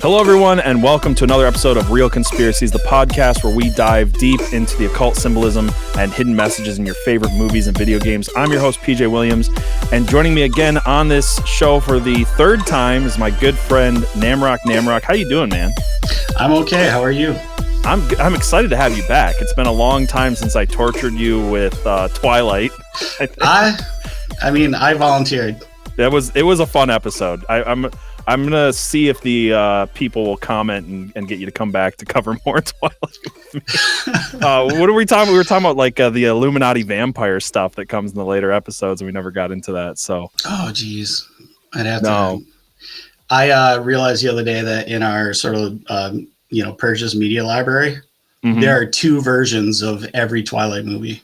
Hello, everyone, and welcome to another episode of Real Conspiracies, the podcast where we dive deep into the occult symbolism and hidden messages in your favorite movies and video games. I'm your host, PJ Williams, and joining me again on this show for the third time is my good friend, NamrokNamork. How you doing, man? I'm okay. How are you? I'm excited to have you back. It's been a long time since I tortured you with Twilight. I volunteered. It was a fun episode. I'm gonna see if the people will comment and get you to come back to cover more Twilight with me. What are we talking? We were talking about like the Illuminati vampire stuff that comes in the later episodes, and we never got into that. So, oh geez, I'd have to. I realized the other day that in our sort of purchase media library, there are two versions of every Twilight movie.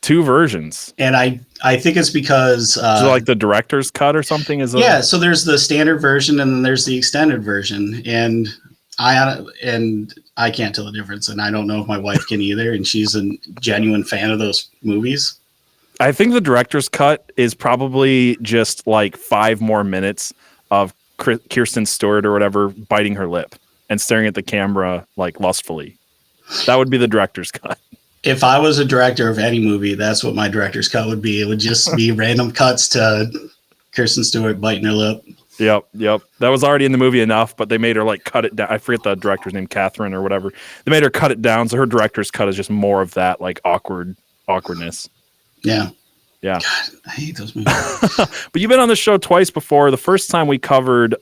Two versions, and I think it's because so like the director's cut or something is. So there's the standard version and then there's the extended version, and I can't tell the difference, and I don't know if my wife can either, and she's a genuine fan of those movies. I think the director's cut is probably just like 5 more minutes of Kirsten Stewart or whatever biting her lip and staring at the camera like lustfully. That would be the director's cut. If I was a director of any movie, that's what my director's cut would be. It would just be random cuts to Kirsten Stewart biting her lip. Yep. That was already in the movie enough, but they made her like cut it down. I forget the director's name, Catherine or whatever. They made her cut it down, so her director's cut is just more of that like awkwardness. Yeah. God, I hate those movies. But you've been on the show twice before. The first time we covered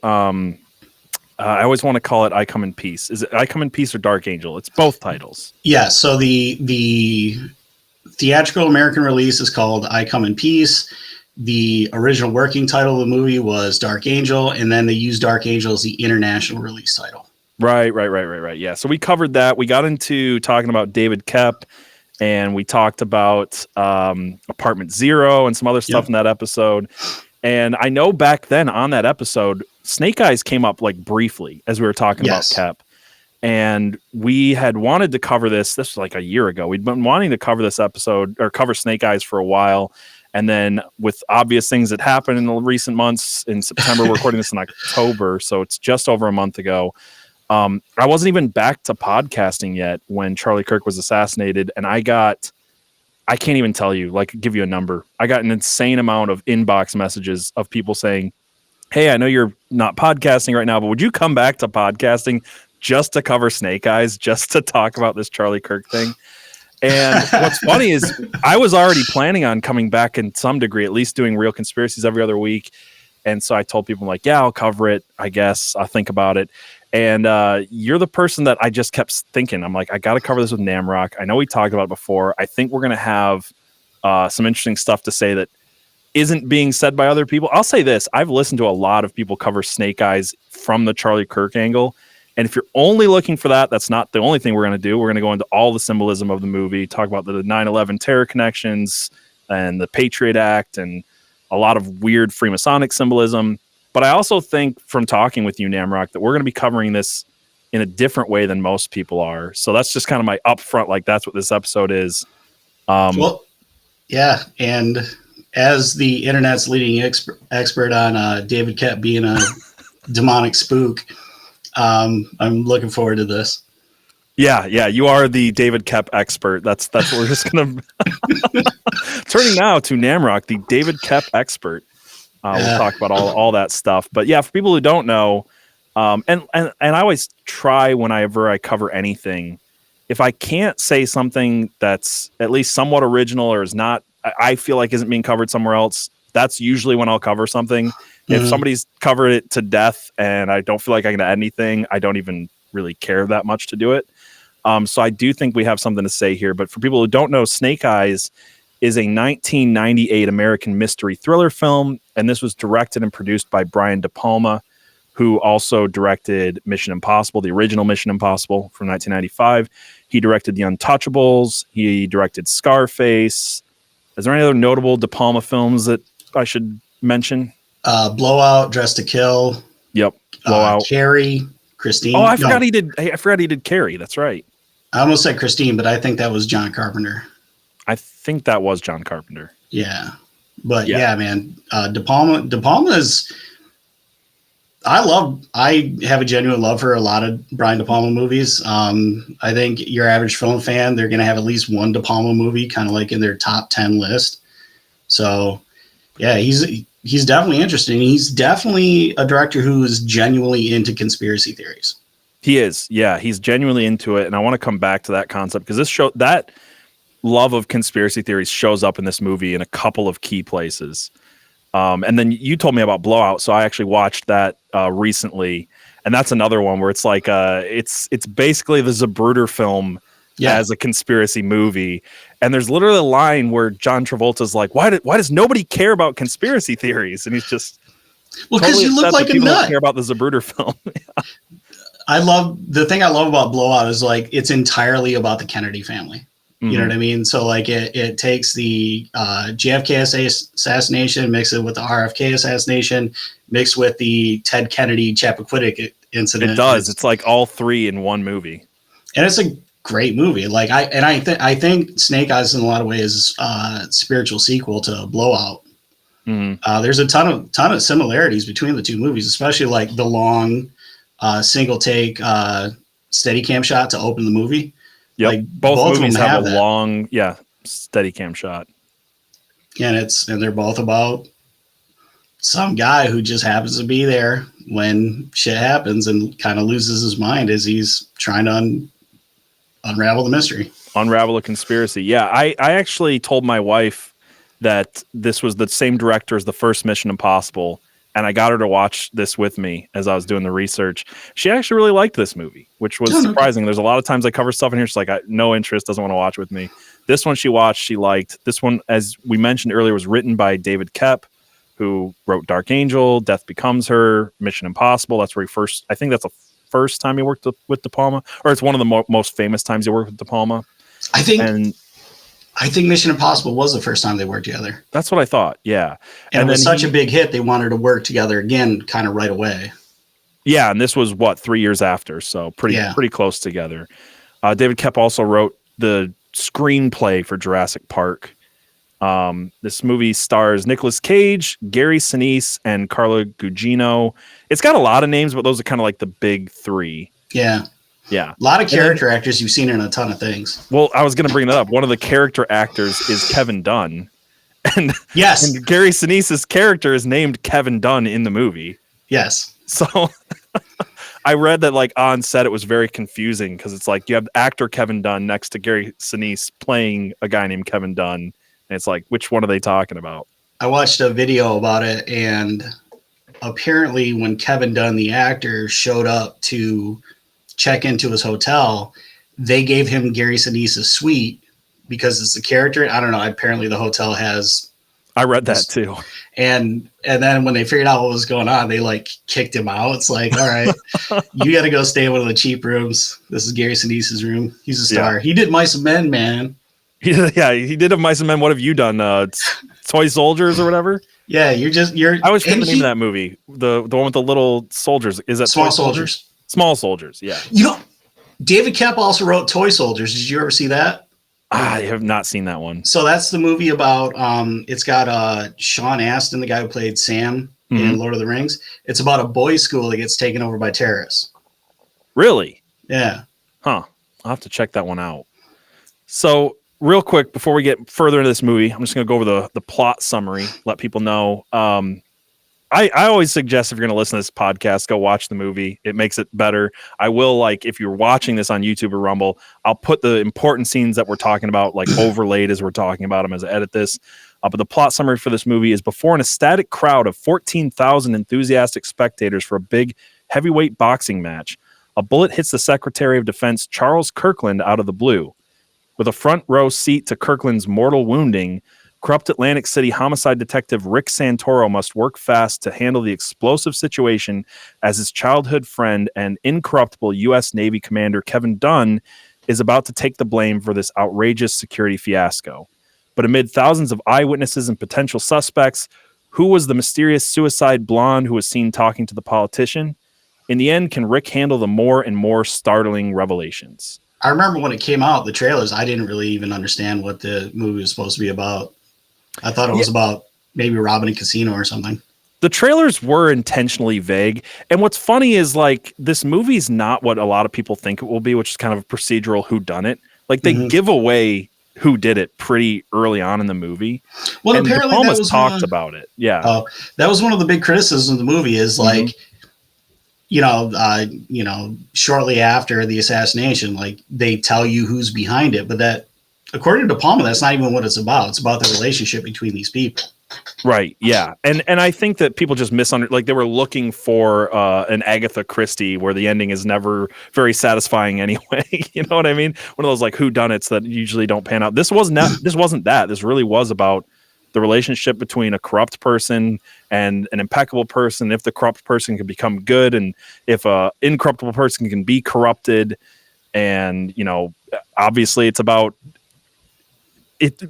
I always want to call it I Come in Peace. Is it I Come in Peace or Dark Angel? It's both titles. Yeah, so the theatrical American release is called I Come in Peace. The original working title of the movie was Dark Angel, and then they used Dark Angel as the international release title. Right. Yeah, so we covered that. We got into talking about David Koepp, and we talked about Apartment Zero and some other stuff in that episode. And I know back then on that episode, Snake Eyes came up like briefly as we were talking about Koepp. And we had wanted to cover this. This was like a year ago. We'd been wanting to cover this episode or cover Snake Eyes for a while. And then with obvious things that happened in the recent months, in September, we're recording this in October. So it's just over a month ago. I wasn't even back to podcasting yet when Charlie Kirk was assassinated. And I can't even tell you, like, give you a number. I got an insane amount of inbox messages of people saying, hey, I know you're not podcasting right now, but would you come back to podcasting just to cover Snake Eyes, just to talk about this Charlie Kirk thing? And what's funny is I was already planning on coming back in some degree, at least doing Real Conspiracies every other week. And so I told people, I'm like, yeah, I'll cover it. I guess I'll think about it. And you're the person that I just kept thinking. I'm like, I got to cover this with Namrok. I know we talked about it before. I think we're going to have some interesting stuff to say that isn't being said by other people. I'll say this. I've listened to a lot of people cover Snake Eyes from the Charlie Kirk angle. And if you're only looking for that, that's not the only thing we're going to do. We're going to go into all the symbolism of the movie, talk about the 9/11 terror connections and the Patriot Act and a lot of weird Freemasonic symbolism. But I also think from talking with you, Namrok, that we're going to be covering this in a different way than most people are. So that's just kind of my upfront, like that's what this episode is. Well, yeah. And as the internet's leading expert on David Koepp being a demonic spook, I'm looking forward to this. Yeah, you are the David Koepp expert. That's what we're just going to... Turning now to Namrok, the David Koepp expert. We'll talk about all that stuff. But yeah, for people who don't know, and I always try whenever I cover anything, if I can't say something that's at least somewhat original or is not, I feel like isn't being covered somewhere else, that's usually when I'll cover something. If somebody's covered it to death and I don't feel like I can add anything, I don't even really care that much to do it. So I do think we have something to say here. But for people who don't know, Snake Eyes is a 1998 American mystery thriller film, and this was directed and produced by Brian De Palma, who also directed Mission Impossible, the original Mission Impossible from 1995. He directed The Untouchables. He directed Scarface. Is there any other notable De Palma films that I should mention? Blowout, Dress to Kill. Yep, Blowout. Carrie, Christine. Oh, I forgot he did Carrie. That's right. I almost said Christine, but I think that was John Carpenter. I think that was John Carpenter. Yeah. But yeah, man, De Palma is, I have a genuine love for a lot of Brian De Palma movies. I think your average film fan, they're going to have at least one De Palma movie kind of like in their top 10 list. So yeah, he's definitely interesting. He's definitely a director who is genuinely into conspiracy theories. He is. Yeah, he's genuinely into it. And I want to come back to that concept because that love of conspiracy theories shows up in this movie in a couple of key places. And then you told me about Blowout, so I actually watched that recently, and that's another one where it's like it's basically the Zapruder film as a conspiracy movie. And there's literally a line where John Travolta's like, "Why does nobody care about conspiracy theories?" And he's just because you look like a nut. Don't care about the Zapruder film. The thing I love about Blowout is like it's entirely about the Kennedy family. You know what I mean? So like it takes the JFK assassination, mix it with the RFK assassination, mixed with the Ted Kennedy Chappaquiddick incident. It does. It's like all three in one movie, and it's a great movie. Like I think Snake Eyes in a lot of ways is a spiritual sequel to Blowout. There's a ton of similarities between the two movies, especially like the long single take Steadicam shot to open the movie. Yep. Like both movies have a long, Steadicam shot. And they're both about some guy who just happens to be there when shit happens and kind of loses his mind as he's trying to unravel the mystery. Unravel a conspiracy. Yeah, I actually told my wife that this was the same director as the first Mission Impossible, and I got her to watch this with me as I was doing the research. She actually really liked this movie, which was surprising. There's a lot of times I cover stuff in here. She's like, no interest, doesn't want to watch with me. This one she watched, she liked. This one, as we mentioned earlier, was written by David Koepp, who wrote Dark Angel, Death Becomes Her, Mission Impossible. That's where I think that's the first time he worked with De Palma, or it's one of the most famous times he worked with De Palma. I think Mission Impossible was the first time they worked together. That's what I thought, yeah. And it was such a big hit, they wanted to work together again kind of right away. Yeah, and this was, 3 years after, so pretty close together. David Koepp also wrote the screenplay for Jurassic Park. This movie stars Nicolas Cage, Gary Sinise, and Carla Gugino. It's got a lot of names, but those are kind of like the big three. Yeah. Yeah. A lot of character actors you've seen in a ton of things. Well, I was going to bring that up. One of the character actors is Kevin Dunn. And yes. And Gary Sinise's character is named Kevin Dunn in the movie. Yes. So I read that like on set it was very confusing because it's like you have actor Kevin Dunn next to Gary Sinise playing a guy named Kevin Dunn. And it's like, which one are they talking about? I watched a video about it, and apparently when Kevin Dunn, the actor, showed up to check into his hotel, they gave him Gary Sinise's suite because it's a character. I don't know. Apparently the hotel has. I read that too. And then when they figured out what was going on, they like kicked him out. It's like, all right, you got to go stay in one of the cheap rooms. This is Gary Sinise's room. He's a star. Yeah. He did Mice and Men, man. Yeah, he did a Mice and Men. What have you done? Toy Soldiers or whatever? Yeah, you're. I always forget the name of that movie. The one with the little soldiers. Is that Small Soldiers? Small Soldiers, yeah. You know, David Koepp also wrote Toy Soldiers. Did you ever see that? I have not seen that one. So that's the movie about, it's got Sean Astin, the guy who played Sam in Lord of the Rings. It's about a boys' school that gets taken over by terrorists. Really? Yeah. Huh. I'll have to check that one out. So real quick, before we get further into this movie, I'm just going to go over the plot summary, let people know. I always suggest if you're going to listen to this podcast, go watch the movie. It makes it better. I will, like, if you're watching this on YouTube or Rumble, I'll put the important scenes that we're talking about, like, overlaid as we're talking about them as I edit this. But the plot summary for this movie is before an ecstatic crowd of 14,000 enthusiastic spectators for a big heavyweight boxing match, a bullet hits the Secretary of Defense, Charles Kirkland, out of the blue. With a front row seat to Kirkland's mortal wounding, corrupt Atlantic City homicide detective Rick Santoro must work fast to handle the explosive situation as his childhood friend and incorruptible U.S. Navy commander Kevin Dunn is about to take the blame for this outrageous security fiasco. But amid thousands of eyewitnesses and potential suspects, who was the mysterious suicide blonde who was seen talking to the politician? In the end, can Rick handle the more and more startling revelations? I remember when it came out, the trailers, I didn't really even understand what the movie was supposed to be about. I thought it was about maybe robbing a casino or something. The trailers were intentionally vague. And what's funny is like this movie's not what a lot of people think it will be, which is kind of a procedural whodunit. Like they give away who did it pretty early on in the movie. Well, and apparently De Palma's talked about it. Yeah. That was one of the big criticisms of the movie is like, shortly after the assassination, like they tell you who's behind it, but that according to De Palma, that's not even what it's about. It's about the relationship between these people. Right. Yeah. And I think that people just like they were looking for an Agatha Christie where the ending is never very satisfying anyway. You know what I mean? One of those like whodunits that usually don't pan out. This wasn't that. This really was about the relationship between a corrupt person and an impeccable person. If the corrupt person can become good, and if a incorruptible person can be corrupted, and obviously it's about.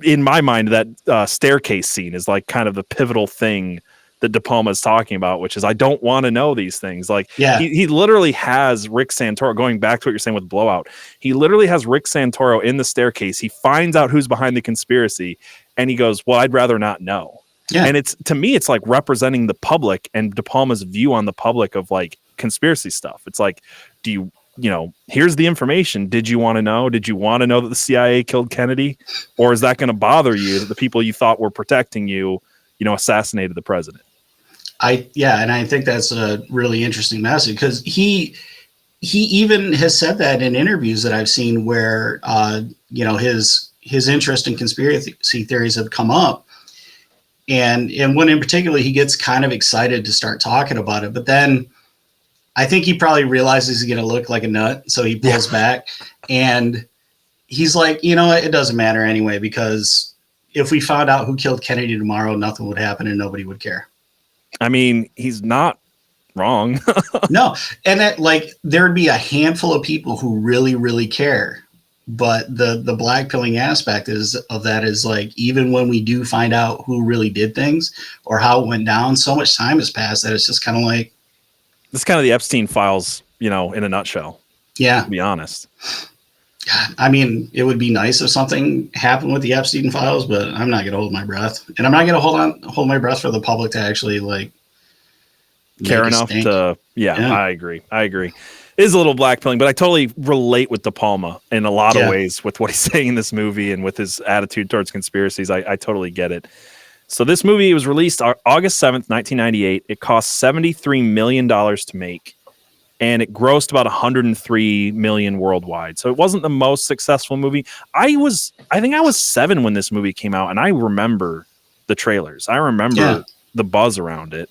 In my mind, that staircase scene is like kind of the pivotal thing that De Palma is talking about, which is I don't want to know these things. Like he literally has Rick Santoro, going back to what you're saying with Blowout. He literally has Rick Santoro in the staircase. He finds out who's behind the conspiracy and he goes, well, I'd rather not know. Yeah. And to me, it's like representing the public and De Palma's view on the public of like conspiracy stuff. It's like, here's the information. Did you want to know? Did you want to know that the CIA killed Kennedy? Or is that going to bother you that the people you thought were protecting you, assassinated the president? And I think that's a really interesting message because he even has said that in interviews that I've seen where, his interest in conspiracy theories have come up. And when in particular, he gets kind of excited to start talking about it, but then I think he probably realizes he's going to look like a nut. So he pulls back and he's like, it doesn't matter anyway, because if we found out who killed Kennedy tomorrow, nothing would happen and nobody would care. I mean, he's not wrong. No. And that there'd be a handful of people who really, really care. But the blackpilling aspect of that is like, even when we do find out who really did things or how it went down, so much time has passed that it's just kind of like, it's kind of the Epstein files, in a nutshell. Yeah. To be honest. I mean, it would be nice if something happened with the Epstein files, but I'm not going to hold my breath. And I'm not going to hold my breath for the public to actually care enough to. Yeah, I agree. It is a little blackpilling, but I totally relate with De Palma in a lot of ways with what he's saying in this movie and with his attitude towards conspiracies. I totally get it. So this movie was released August 7th, 1998. It cost $73 million to make, and it grossed about $103 million worldwide. So it wasn't the most successful movie. I think I was 7 when this movie came out, and I remember the trailers. I remember the buzz around it.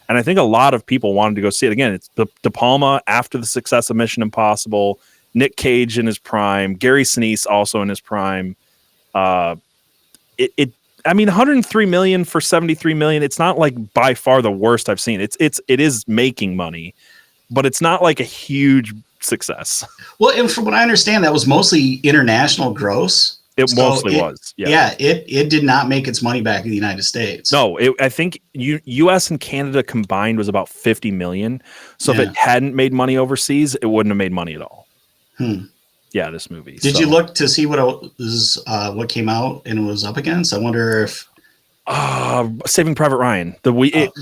And I think a lot of people wanted to go see it. Again, it's De Palma after the success of Mission Impossible, Nick Cage in his prime, Gary Sinise also in his prime. I mean, 103 million for 73 million. It's not like by far the worst I've seen. It is making money, but it's not like a huge success. Well, and from what I understand, that was mostly international gross. It mostly was. Yeah. It did not make its money back in the United States. No, I think U.S. and Canada combined was about 50 million. So if it hadn't made money overseas, it wouldn't have made money at all. Yeah, this movie. Did you look to see what came out and was up against? I wonder if Saving Private Ryan.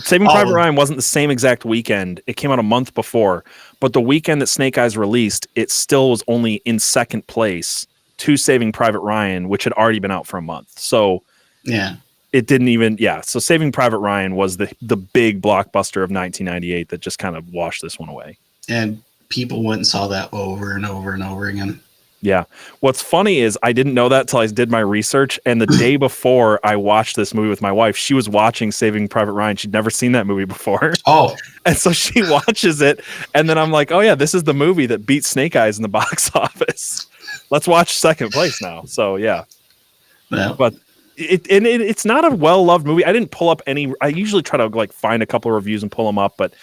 Saving Private Ryan wasn't the same exact weekend. It came out a month before, but the weekend that Snake Eyes released, it still was only in second place to Saving Private Ryan, which had already been out for a month. So it didn't even. Yeah, so Saving Private Ryan was the big blockbuster of 1998 that just kind of washed this one away. And people went and saw that over and over and over again. Yeah. What's funny is I didn't know that till I did my research. And the day before I watched this movie with my wife, she was watching Saving Private Ryan. She'd never seen that movie before. Oh. And so she watches it. And then I'm like, oh, yeah, this is the movie that beat Snake Eyes in the box office. Let's watch second place now. So, yeah. But it's not a well-loved movie. I didn't pull up any. I usually try to find a couple of reviews and pull them up, but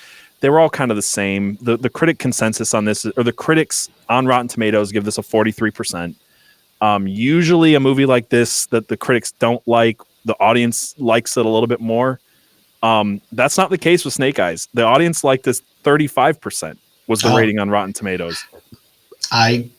they were all kind of the same. The critic consensus on this, or the critics on Rotten Tomatoes, give this a 43%. Usually a movie like this that the critics don't like, the audience likes it a little bit more. That's not the case with Snake Eyes. The audience liked this 35% was the rating on Rotten Tomatoes. I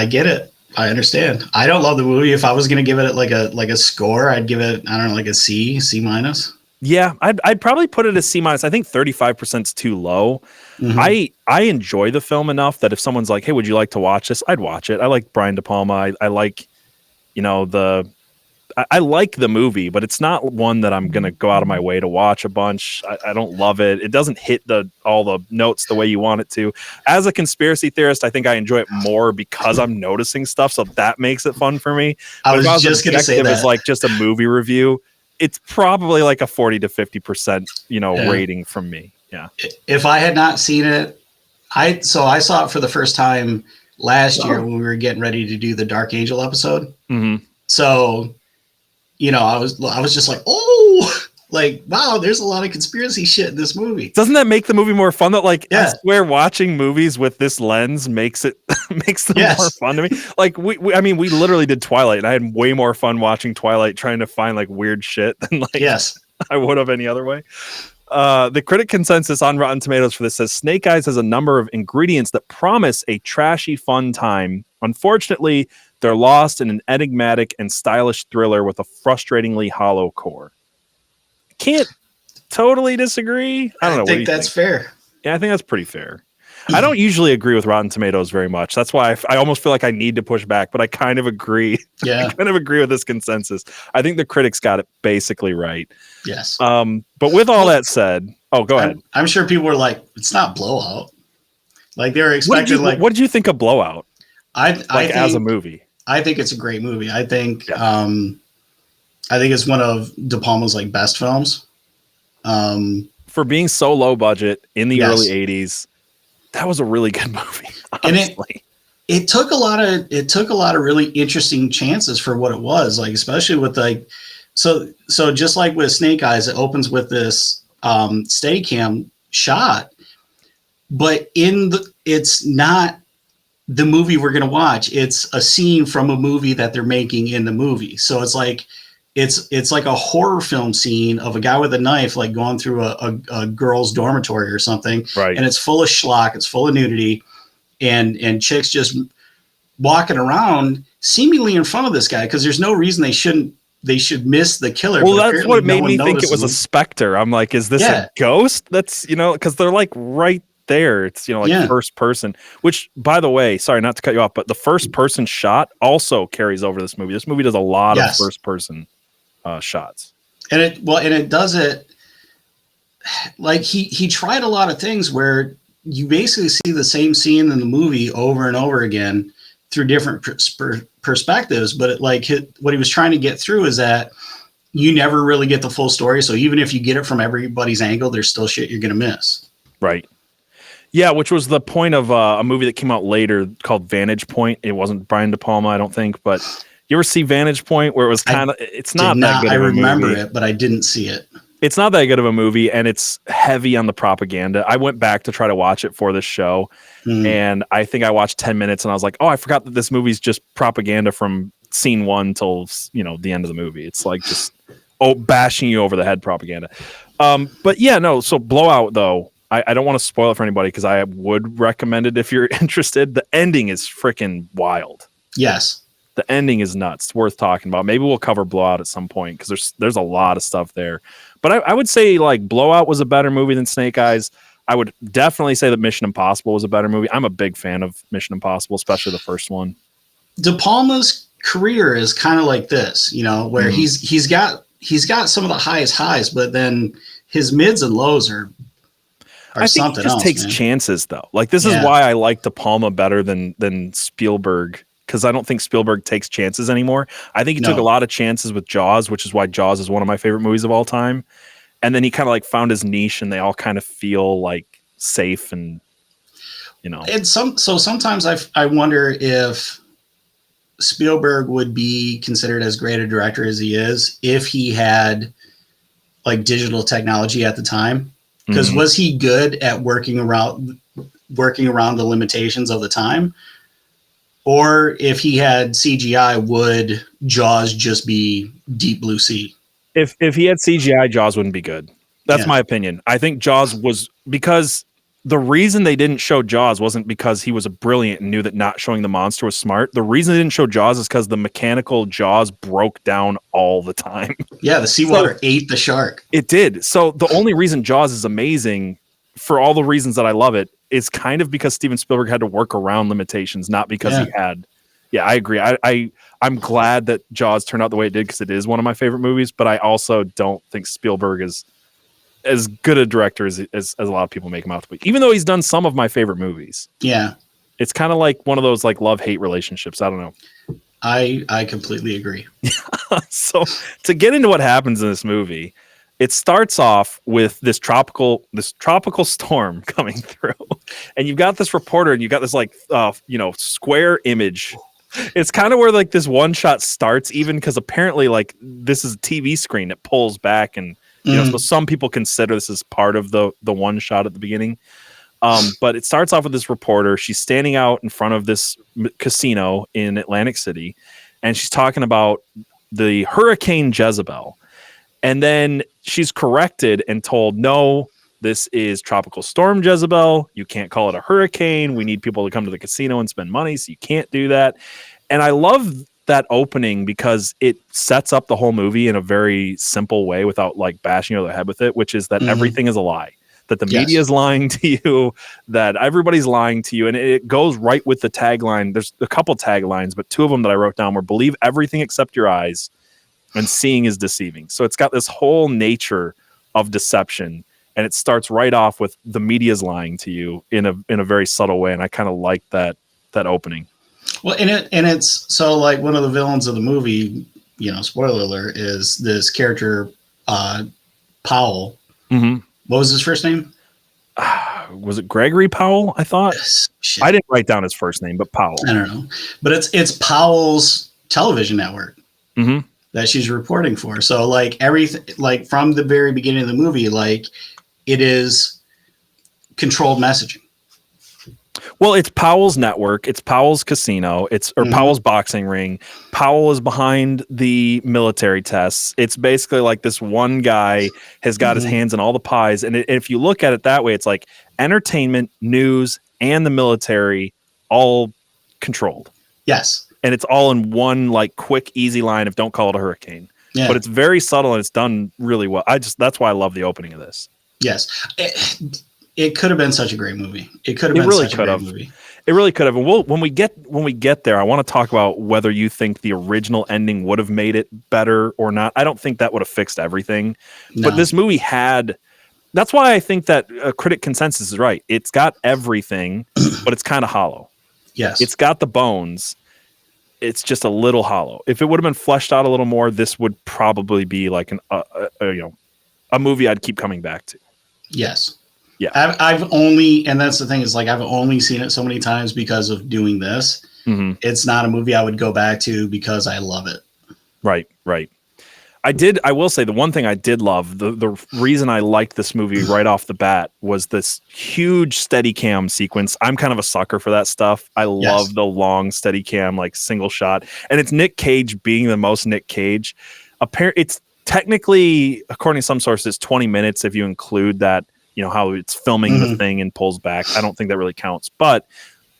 get it. I understand. I don't love the movie. If I was going to give it like a score, I'd give it, I don't know, like a C minus. Yeah, I'd probably put it as C-. I think 35% is too low. Mhm. I enjoy the film enough that if someone's like, "Hey, would you like to watch this?" I'd watch it. I like Brian De Palma. I like, I like the movie, but it's not one that I'm gonna go out of my way to watch a bunch. I don't love it. It doesn't hit all the notes the way you want it to. As a conspiracy theorist, I think I enjoy it more because I'm noticing stuff, so that makes it fun for me. I But if I was was just going to say objective as that. like just a movie review, it's probably like a 40 to 50%, Yeah. rating from me. Yeah. If I had not seen it, I saw it for the first time last year when we were getting ready to do the Dark Angel episode. Mm-hmm. So, I was just like, oh, like, wow, there's a lot of conspiracy shit in this movie. Doesn't that make the movie more fun? That like, Yeah. I swear, watching movies with this lens makes them more fun to me. Like we literally did Twilight, and I had way more fun watching Twilight trying to find like weird shit than like I would have any other way. The critic consensus on Rotten Tomatoes for this says Snake Eyes has a number of ingredients that promise a trashy fun time. Unfortunately, they're lost in an enigmatic and stylish thriller with a frustratingly hollow core. Can't totally disagree. I don't know. I think that's fair. Yeah, I think that's pretty fair. I don't usually agree with Rotten Tomatoes very much. That's why I almost feel like I need to push back, but I kind of agree. Yeah. I kind of agree with this consensus. I think the critics got it basically right. Yes. But with all that said, go ahead. I'm sure people were like, it's not Blowout. Like they were expecting what did you think of Blowout? I think, as a movie. I think it's a great movie. I think it's one of De Palma's like best films. For being so low budget in the early 80s, that was a really good movie. Honestly. And it took a lot of really interesting chances for what it was, like especially with like so just like with Snake Eyes, it opens with this Steadicam shot, but it's not the movie we're going to watch. It's a scene from a movie that they're making in the movie. So it's like a horror film scene of a guy with a knife, like going through a girl's dormitory or something. Right. And it's full of schlock. It's full of nudity and chicks just walking around seemingly in front of this guy. Cause there's no reason they should miss the killer. Well, that's what made me think it was a specter. I'm like, is this a ghost? That's, cause they're like right there. It's, first person, which by the way, sorry, not to cut you off, but the first person shot also carries over this movie. This movie does a lot of first person shots. And it does it like he tried a lot of things where you basically see the same scene in the movie over and over again through different perspectives. But what he was trying to get through is that you never really get the full story. So even if you get it from everybody's angle, there's still shit you're going to miss. Right. Yeah, which was the point of a movie that came out later called Vantage Point. It wasn't Brian De Palma, I don't think, but you ever see Vantage Point where it was kind of, it's not that good of a movie. I remember it, but I didn't see it. It's not that good of a movie, and it's heavy on the propaganda. I went back to try to watch it for this show, and I think I watched 10 minutes, and I was like, oh, I forgot that this movie's just propaganda from scene one till, the end of the movie. It's like just, bashing you over the head propaganda. But yeah, no, so Blowout, though, I don't want to spoil it for anybody because I would recommend it if you're interested. The ending is freaking wild. Yes. The ending is nuts. It's worth talking about. Maybe we'll cover Blowout at some point because there's a lot of stuff there. But I would say like Blowout was a better movie than Snake Eyes. I would definitely say that Mission Impossible was a better movie. I'm a big fan of Mission Impossible, especially the first one. De Palma's career is kind of like this, where he's got some of the highest highs, but then his mids and lows are I think he just takes chances though. Like this is why I like De Palma better than Spielberg. Because I don't think Spielberg takes chances anymore. I think he took a lot of chances with Jaws, which is why Jaws is one of my favorite movies of all time. And then he kind of like found his niche, and they all kind of feel like safe and, And sometimes I wonder if Spielberg would be considered as great a director as he is if he had like digital technology at the time. Because was he good at working around the limitations of the time? Or if he had CGI, would Jaws just be Deep Blue Sea? If he had CGI, Jaws wouldn't be good. That's my opinion. I think Jaws was because the reason they didn't show Jaws wasn't because he was brilliant and knew that not showing the monster was smart. The reason they didn't show Jaws is because the mechanical Jaws broke down all the time. Yeah, the seawater ate the shark. It did. So the only reason Jaws is amazing, for all the reasons that I love it, is kind of because Steven Spielberg had to work around limitations, not because he had. Yeah, I agree. I'm glad that Jaws turned out the way it did because it is one of my favorite movies, but I also don't think Spielberg is as good a director as a lot of people make him out to be, even though he's done some of my favorite movies. Yeah. It's kind of like one of those like love-hate relationships. I don't know. I completely agree. So to get into what happens in this movie, it starts off with this tropical storm coming through, and you've got this reporter, and you've got this like square image. It's kind of where like this one shot starts, even because apparently like this is a TV screen that pulls back, and so some people consider this as part of the one shot at the beginning. But it starts off with this reporter. She's standing out in front of this casino in Atlantic City, and she's talking about the Hurricane Jezebel. And then she's corrected and told, no, this is Tropical Storm Jezebel. You can't call it a hurricane. We need people to come to the casino and spend money, so you can't do that. And I love that opening because it sets up the whole movie in a very simple way without like bashing over the head with it, which is that everything is a lie. That the media is lying to you, that everybody's lying to you. And it goes right with the tagline. There's a couple taglines, but two of them that I wrote down were believe everything except your eyes, and seeing is deceiving. So it's got this whole nature of deception, and it starts right off with the media's lying to you in a very subtle way. And I kind of like that opening. Well, it's so like one of the villains of the movie, spoiler alert, is this character, Powell. Mm-hmm. What was his first name? Was it Gregory Powell? I thought. Shit. I didn't write down his first name, but Powell. I don't know, but it's Powell's television network that she's reporting for. So like everything, like from the very beginning of the movie, like it is controlled messaging. Well, it's Powell's network. It's Powell's casino. It's Powell's boxing ring. Powell is behind the military tests. It's basically like this one guy has got his hands in all the pies. And if you look at it that way, it's like entertainment, news, and the military all controlled. Yes. And it's all in one like quick, easy line of don't call it a hurricane. Yeah. But it's very subtle and it's done really well. That's why I love the opening of this. Yes. It could have been such a great movie. It could have been such a great movie. It really could have. And when we get there, I want to talk about whether you think the original ending would have made it better or not. I don't think that would have fixed everything. No. But this movie had. That's why I think that critic consensus is right. It's got everything, but it's kind of hollow. Yes. It's got the bones. It's just a little hollow. If it would have been fleshed out a little more, this would probably be like a movie I'd keep coming back to. Yes. Yeah, I've only, and that's the thing is like I've only seen it so many times because of doing this. It's not a movie I would go back to because I love it. Right. I will say the one thing I did love, the reason I liked this movie right off the bat was this huge Steadicam sequence. I'm kind of a sucker for that stuff. I love the long Steadicam, like single shot, and it's Nick Cage being the most Nick Cage. It's technically, according to some sources, 20 minutes if you include that. How it's filming the thing and pulls back. I don't think that really counts, but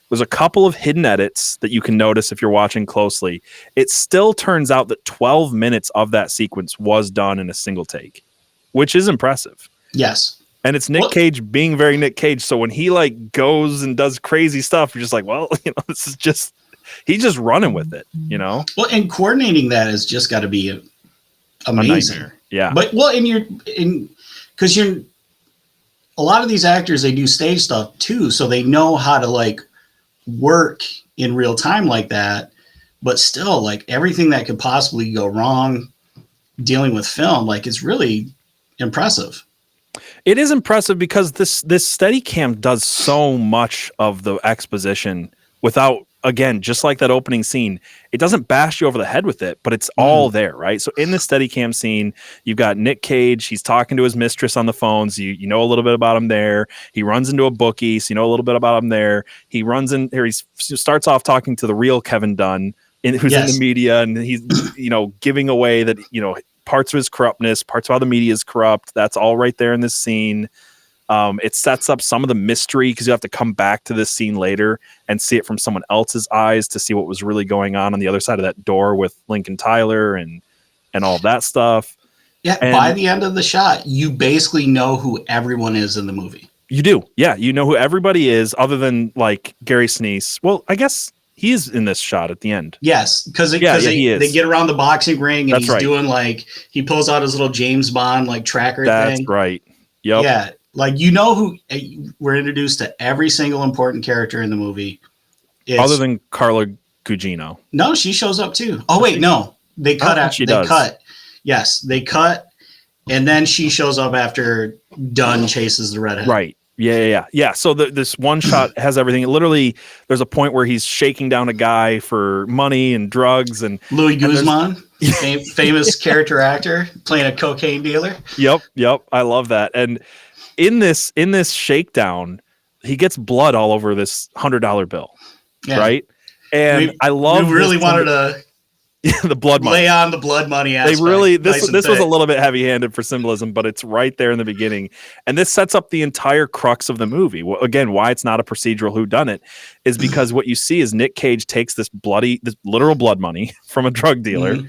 there's a couple of hidden edits that you can notice if you're watching closely. It still turns out that 12 minutes of that sequence was done in a single take, which is impressive. Yes. And it's Nick Cage being very Nick Cage. So when he like goes and does crazy stuff, you're just like, well, this is just, he's just running with it, Well, and coordinating that has just got to be amazing. Yeah. But because a lot of these actors, they do stage stuff too, so they know how to like work in real time like that. But still, like everything that could possibly go wrong dealing with film, like it's really impressive. It is impressive because this Steadicam does so much of the exposition without, again, just like that opening scene, it doesn't bash you over the head with it, but it's all there, right? So in the Steadicam scene, you've got Nick Cage. He's talking to his mistress on the phones. You know a little bit about him there. He runs into a bookie, so you know a little bit about him there. He runs in here. He starts off talking to the real Kevin Dunn, who's in the media, and he's giving away that parts of his corruptness, parts of how the media is corrupt. That's all right there in this scene. It sets up some of the mystery because you have to come back to this scene later and see it from someone else's eyes to see what was really going on the other side of that door with Lincoln Tyler and all that stuff. Yeah, and by the end of the shot, you basically know who everyone is in the movie. You do. Yeah, you know who everybody is other than like Gary Sinise. Well, I guess he's in this shot at the end. Yes, because they get around the boxing ring and he's doing like, he pulls out his little James Bond like tracker thing. That's right. Yep. Yeah, like you know who we're introduced to every single important character in the movie. Other than Carla Gugino. No, she shows up too. Oh wait, no. They cut out. They cut. Yes, they cut, and then she shows up after Dunn chases the redhead. Right. Yeah. So this one shot has everything. Literally, there's a point where he's shaking down a guy for money and drugs, and Louis Guzman, famous character actor, playing a cocaine dealer. Yep. I love that. And in this shakedown, he gets blood all over this $100 bill. Yeah. Right. And I love. We really wanted to. The blood money. Lay on the blood money aspect. They really this was a little bit heavy-handed for symbolism, but it's right there in the beginning. And this sets up the entire crux of the movie. Again, why it's not a procedural whodunit is because what you see is Nick Cage takes this literal blood money from a drug dealer,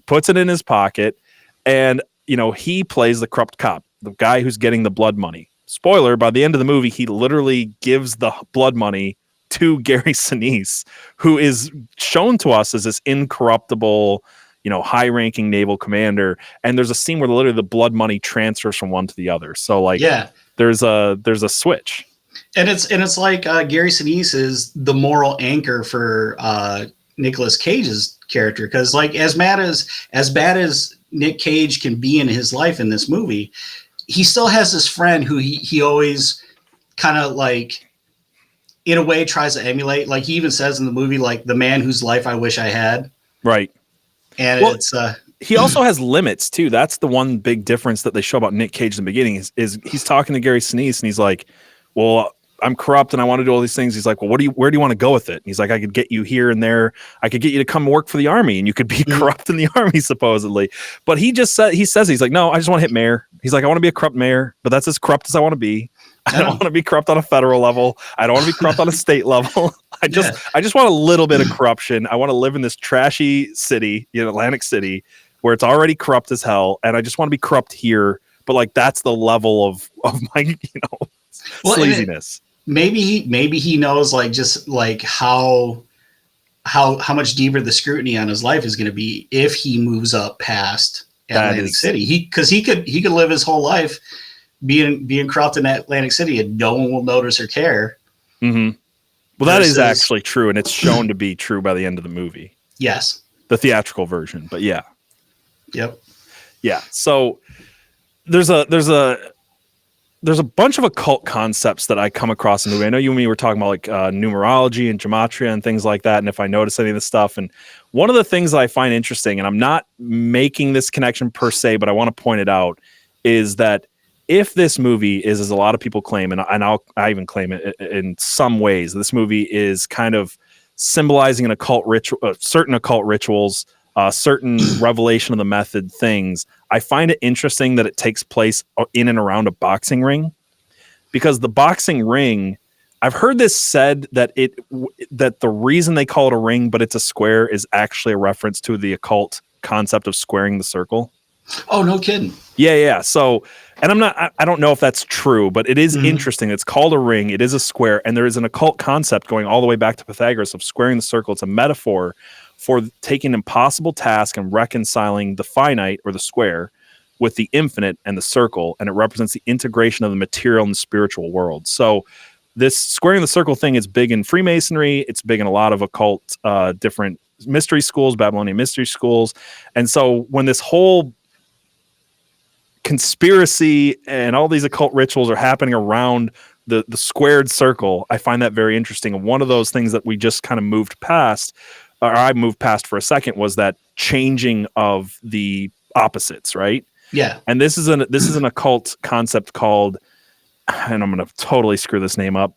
puts it in his pocket, and he plays the corrupt cop, the guy who's getting the blood money. Spoiler, by the end of the movie, he literally gives the blood money to Gary Sinise, who is shown to us as this incorruptible, high-ranking naval commander. And there's a scene where literally the blood money transfers from one to the other. So there's a switch. And it's like Gary Sinise is the moral anchor for Nicolas Cage's character, because like as bad as Nick Cage can be in his life in this movie, he still has this friend who he always kind of like, in a way, tries to emulate. Like he even says in the movie, like the man whose life I wish I had. Right. And he also has limits too. That's the one big difference that they show about Nick Cage in the beginning is he's talking to Gary Sinise and he's like, well, I'm corrupt and I want to do all these things. He's like, well, where do you want to go with it? And he's like, I could get you here and there. I could get you to come work for the army and you could be corrupt in the army, supposedly. But he's like, no, I just want to hit mayor. He's like, I want to be a corrupt mayor, but that's as corrupt as I want to be. I don't want to be corrupt on a federal level. I don't want to be corrupt on a state level. I just want a little bit of corruption. I want to live in this trashy city, Atlantic City, where it's already corrupt as hell. And I just want to be corrupt here. But like, that's the level of my, sleaziness. Maybe he knows like just like how much deeper the scrutiny on his life is going to be if he moves up past Atlantic City. He could live his whole life being corrupt in Atlantic City and no one will notice or care. Mm-hmm. Well, that is actually true, and it's shown to be true by the end of the movie. Yes, the theatrical version, but yeah. Yep. Yeah. So there's a bunch of occult concepts that I come across in the movie. I know you and me were talking about like numerology and gematria and things like that, and if I notice any of this stuff. And one of the things that I find interesting, and I'm not making this connection per se, but I want to point it out, is that if this movie is, as a lot of people claim, and I even claim it in some ways, this movie is kind of symbolizing an occult ritual, certain occult rituals, certain revelation of the method things. I find it interesting that it takes place in and around a boxing ring, because the boxing ring, I've heard this said that the reason they call it a ring, but it's a square, is actually a reference to the occult concept of squaring the circle. Oh, no kidding. Yeah. So, and I don't know if that's true, but it is interesting. It's called a ring. It is a square. And there is an occult concept going all the way back to Pythagoras of squaring the circle. It's a metaphor for taking an impossible task and reconciling the finite, or the square, with the infinite and the circle. And it represents the integration of the material and the spiritual world. So this squaring the circle thing is big in Freemasonry. It's big in a lot of occult, different mystery schools, Babylonian mystery schools. And so when this whole conspiracy and all these occult rituals are happening around the squared circle, I find that very interesting. And one of those things that we just kind of moved past, or I moved past for a second, was that changing of the opposites, right? Yeah. And this is an occult concept called, and I'm going to totally screw this name up,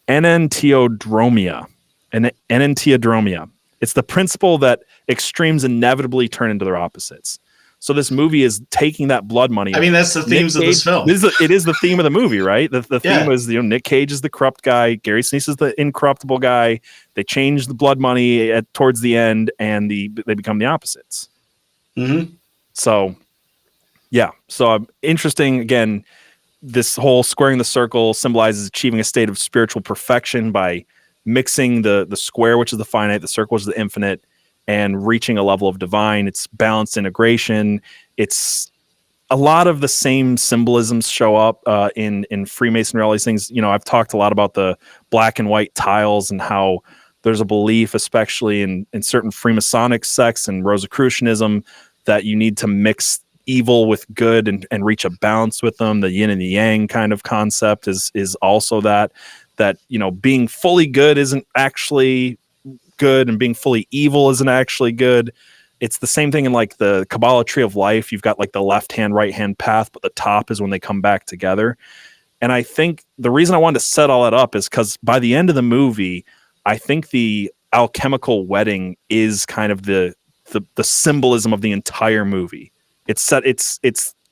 enantiodromia. Enantiodromia. It's the principle that extremes inevitably turn into their opposites. So this movie is taking that blood money. I mean, that's the themes of this film. It is the theme of the movie, right? The Yeah. theme is, Nick Cage is the corrupt guy, Gary Sinise is the incorruptible guy. They change the blood money towards the end, and they become the opposites. Mm-hmm. So, yeah. So interesting. Again, this whole squaring the circle symbolizes achieving a state of spiritual perfection by mixing the square, which is the finite, the circle, which is the infinite, and reaching a level of divine. It's balanced integration. It's a lot of the same symbolisms show up in Freemasonry, all these things. I've talked a lot about the black and white tiles and how there's a belief, especially in certain Freemasonic sects and Rosicrucianism, that you need to mix evil with good and reach a balance with them. The yin and the yang kind of concept is also that being fully good isn't actually good, and being fully evil isn't actually good. It's the same thing in like the Kabbalah tree of life. You've got like the left hand, right hand path, but the top is when they come back together. And I think the reason I wanted to set all that up is because by the end of the movie, I think the alchemical wedding is kind of the symbolism of the entire movie. It's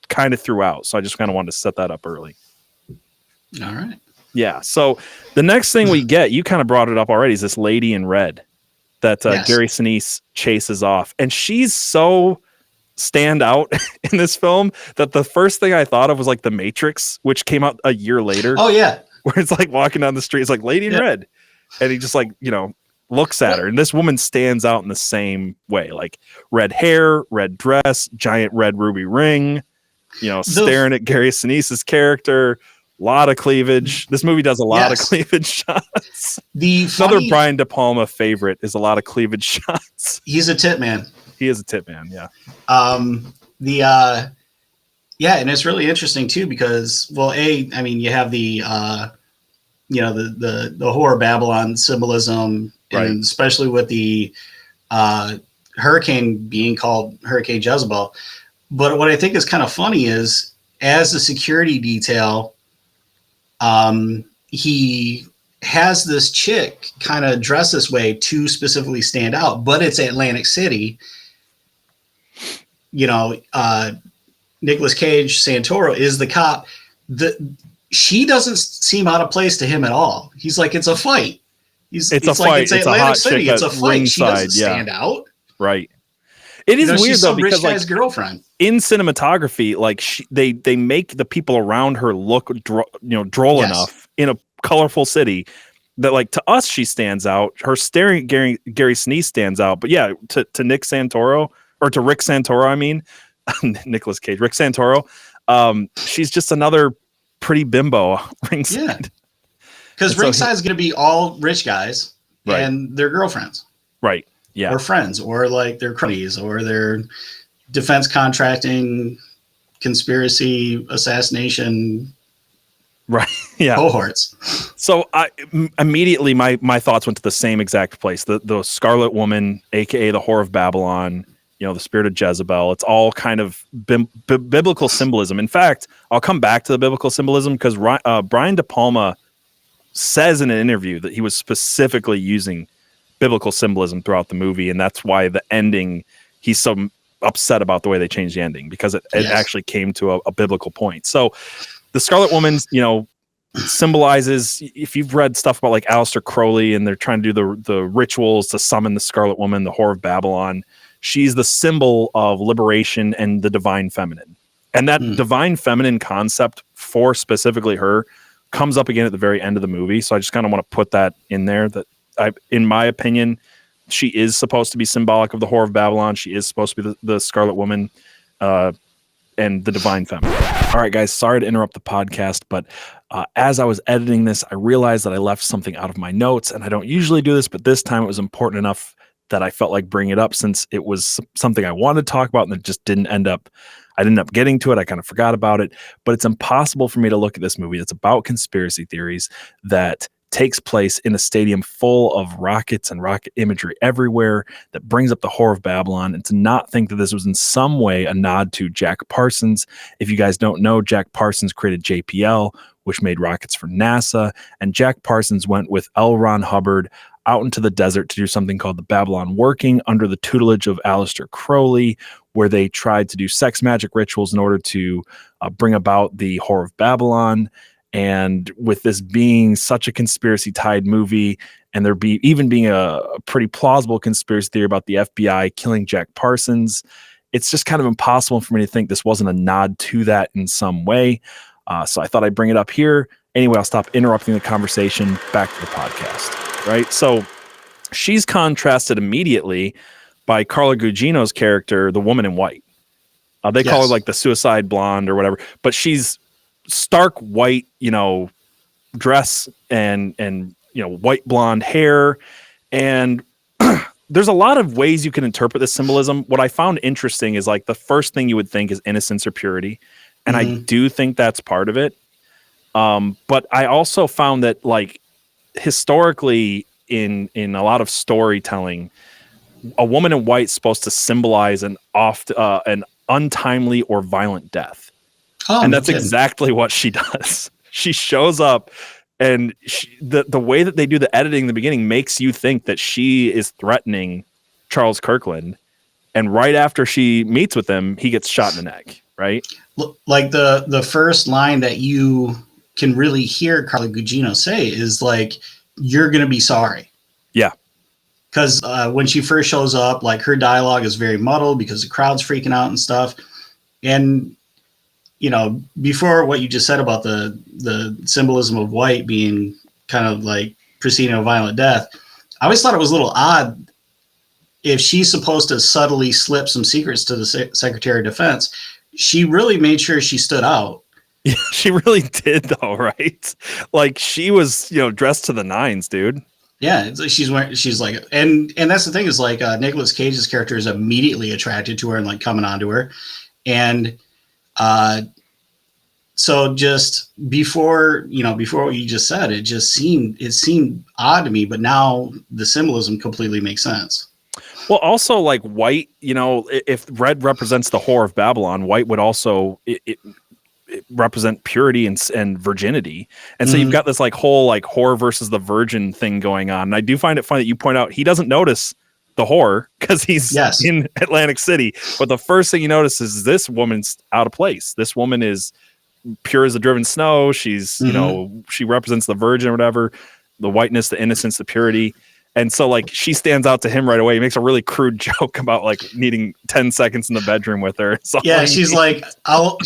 kind of throughout. So I just kind of wanted to set that up early. All right. Yeah. So the next thing we get, you kind of brought it up already, is this lady in red that Yes. Gary Sinise chases off. And she's so stand out in this film that the first thing I thought of was like The Matrix, which came out a year later. Oh, yeah. Where it's like walking down the street, it's like lady in red. And he just like, looks at her. And this woman stands out in the same way, like red hair, red dress, giant red ruby ring, staring at Gary Sinise's character. A lot of cleavage. This movie does a lot of cleavage shots. Another Brian De Palma favorite is a lot of cleavage shots. He's a tip man. He is a tip man. Yeah. And it's really interesting too, because you have the the Whore Babylon symbolism, right, and especially with the hurricane being called Hurricane Jezebel. But what I think is kind of funny is, as a security detail, he has this chick kind of dressed this way to specifically stand out, but it's Atlantic City. Nicolas Cage, Santoro, is the cop. She doesn't seem out of place to him at all. He's like, it's a fight. It's Atlantic City. It's a fight. She doesn't stand out. Right. It is weird though, because rich guy's girlfriend. In cinematography, like they make the people around her look droll enough in a colorful city that, like, to us she stands out. Her staring at Gary Sinise stands out. But yeah, to Nick Santoro, or to Rick Santoro, I mean, Nicolas Cage, Rick Santoro, she's just another pretty bimbo ringside. Yeah, because ringside is going to be all rich guys, right, and their girlfriends, right? Yeah, or friends, or like their cronies, or their defense contracting, conspiracy, assassination, right? Yeah, cohorts. So I immediately my thoughts went to the same exact place. The Scarlet Woman, aka the Whore of Babylon, the spirit of Jezebel. It's all kind of biblical symbolism. In fact, I'll come back to the biblical symbolism because Brian De Palma says in an interview that he was specifically using biblical symbolism throughout the movie, and that's why the ending, he's so upset about the way they changed the ending, because it actually came to a biblical point. So the Scarlet Woman's, symbolizes, if you've read stuff about like Aleister Crowley and they're trying to do the rituals to summon the Scarlet Woman, the Whore of Babylon, she's the symbol of liberation and the divine feminine. And that divine feminine concept for specifically her comes up again at the very end of the movie. So I just kind of want to put that in there, that in my opinion, she is supposed to be symbolic of the Whore of Babylon. She is supposed to be the Scarlet Woman and the divine feminine. All right, guys, sorry to interrupt the podcast, but as I was editing this, I realized that I left something out of my notes, and I don't usually do this, but this time it was important enough that I felt like bringing it up, since it was something I wanted to talk about and it just didn't end up. I didn't end up getting to it. I kind of forgot about it, but it's impossible for me to look at this movie that's about conspiracy theories that takes place in a stadium full of rockets and rocket imagery everywhere, that brings up the Whore of Babylon, and to not think that this was in some way a nod to Jack Parsons. If you guys don't know, Jack Parsons created JPL, which made rockets for NASA, and Jack Parsons went with L. Ron Hubbard out into the desert to do something called the Babylon Working under the tutelage of Aleister Crowley, where they tried to do sex magic rituals in order to bring about the Whore of Babylon. And with this being such a conspiracy tied movie, and there even being a pretty plausible conspiracy theory about the FBI killing Jack Parsons, it's just kind of impossible for me to think this wasn't a nod to that in some way. So I thought I'd bring it up here. Anyway, I'll stop interrupting the conversation. Back to the podcast, right? So she's contrasted immediately by Carla Gugino's character, the woman in white. They call her like the suicide blonde or whatever, but she's stark white, dress and white blonde hair. And there's a lot of ways you can interpret this symbolism. What I found interesting is like the first thing you would think is innocence or purity. And I do think that's part of it. But I also found that like historically in a lot of storytelling, a woman in white is supposed to symbolize an untimely or violent death. Oh, and that's exactly what she does. She shows up, and the way that they do the editing in the beginning makes you think that she is threatening Charles Kirkland. And right after she meets with him, he gets shot in the neck, right? Like the first line that you can really hear Carla Gugino say is like, "You're going to be sorry." Yeah. Because when she first shows up, like her dialogue is very muddled because the crowd's freaking out and stuff. And, before what you just said about the symbolism of white being kind of like preceding a violent death, I always thought it was a little odd if she's supposed to subtly slip some secrets to the Secretary of Defense. She really made sure she stood out. Yeah, she really did though, right? Like she was, dressed to the nines, dude. Yeah, she's like, and that's the thing is like Nicolas Cage's character is immediately attracted to her and like coming onto her, and so just before what you just said, it seemed odd to me, but now the symbolism completely makes sense. Well, also like white, if red represents the Whore of Babylon, white would also it represent purity and virginity. And so you've got this like whole like whore versus the virgin thing going on. And I do find it funny that you point out he doesn't notice the whore because he's in Atlantic City. But the first thing you notice is this woman's out of place. This woman is pure as the driven snow. She's, she represents the virgin or whatever, the whiteness, the innocence, the purity. And so like she stands out to him right away. He makes a really crude joke about like needing 10 seconds in the bedroom with her. So yeah, she's like, I'll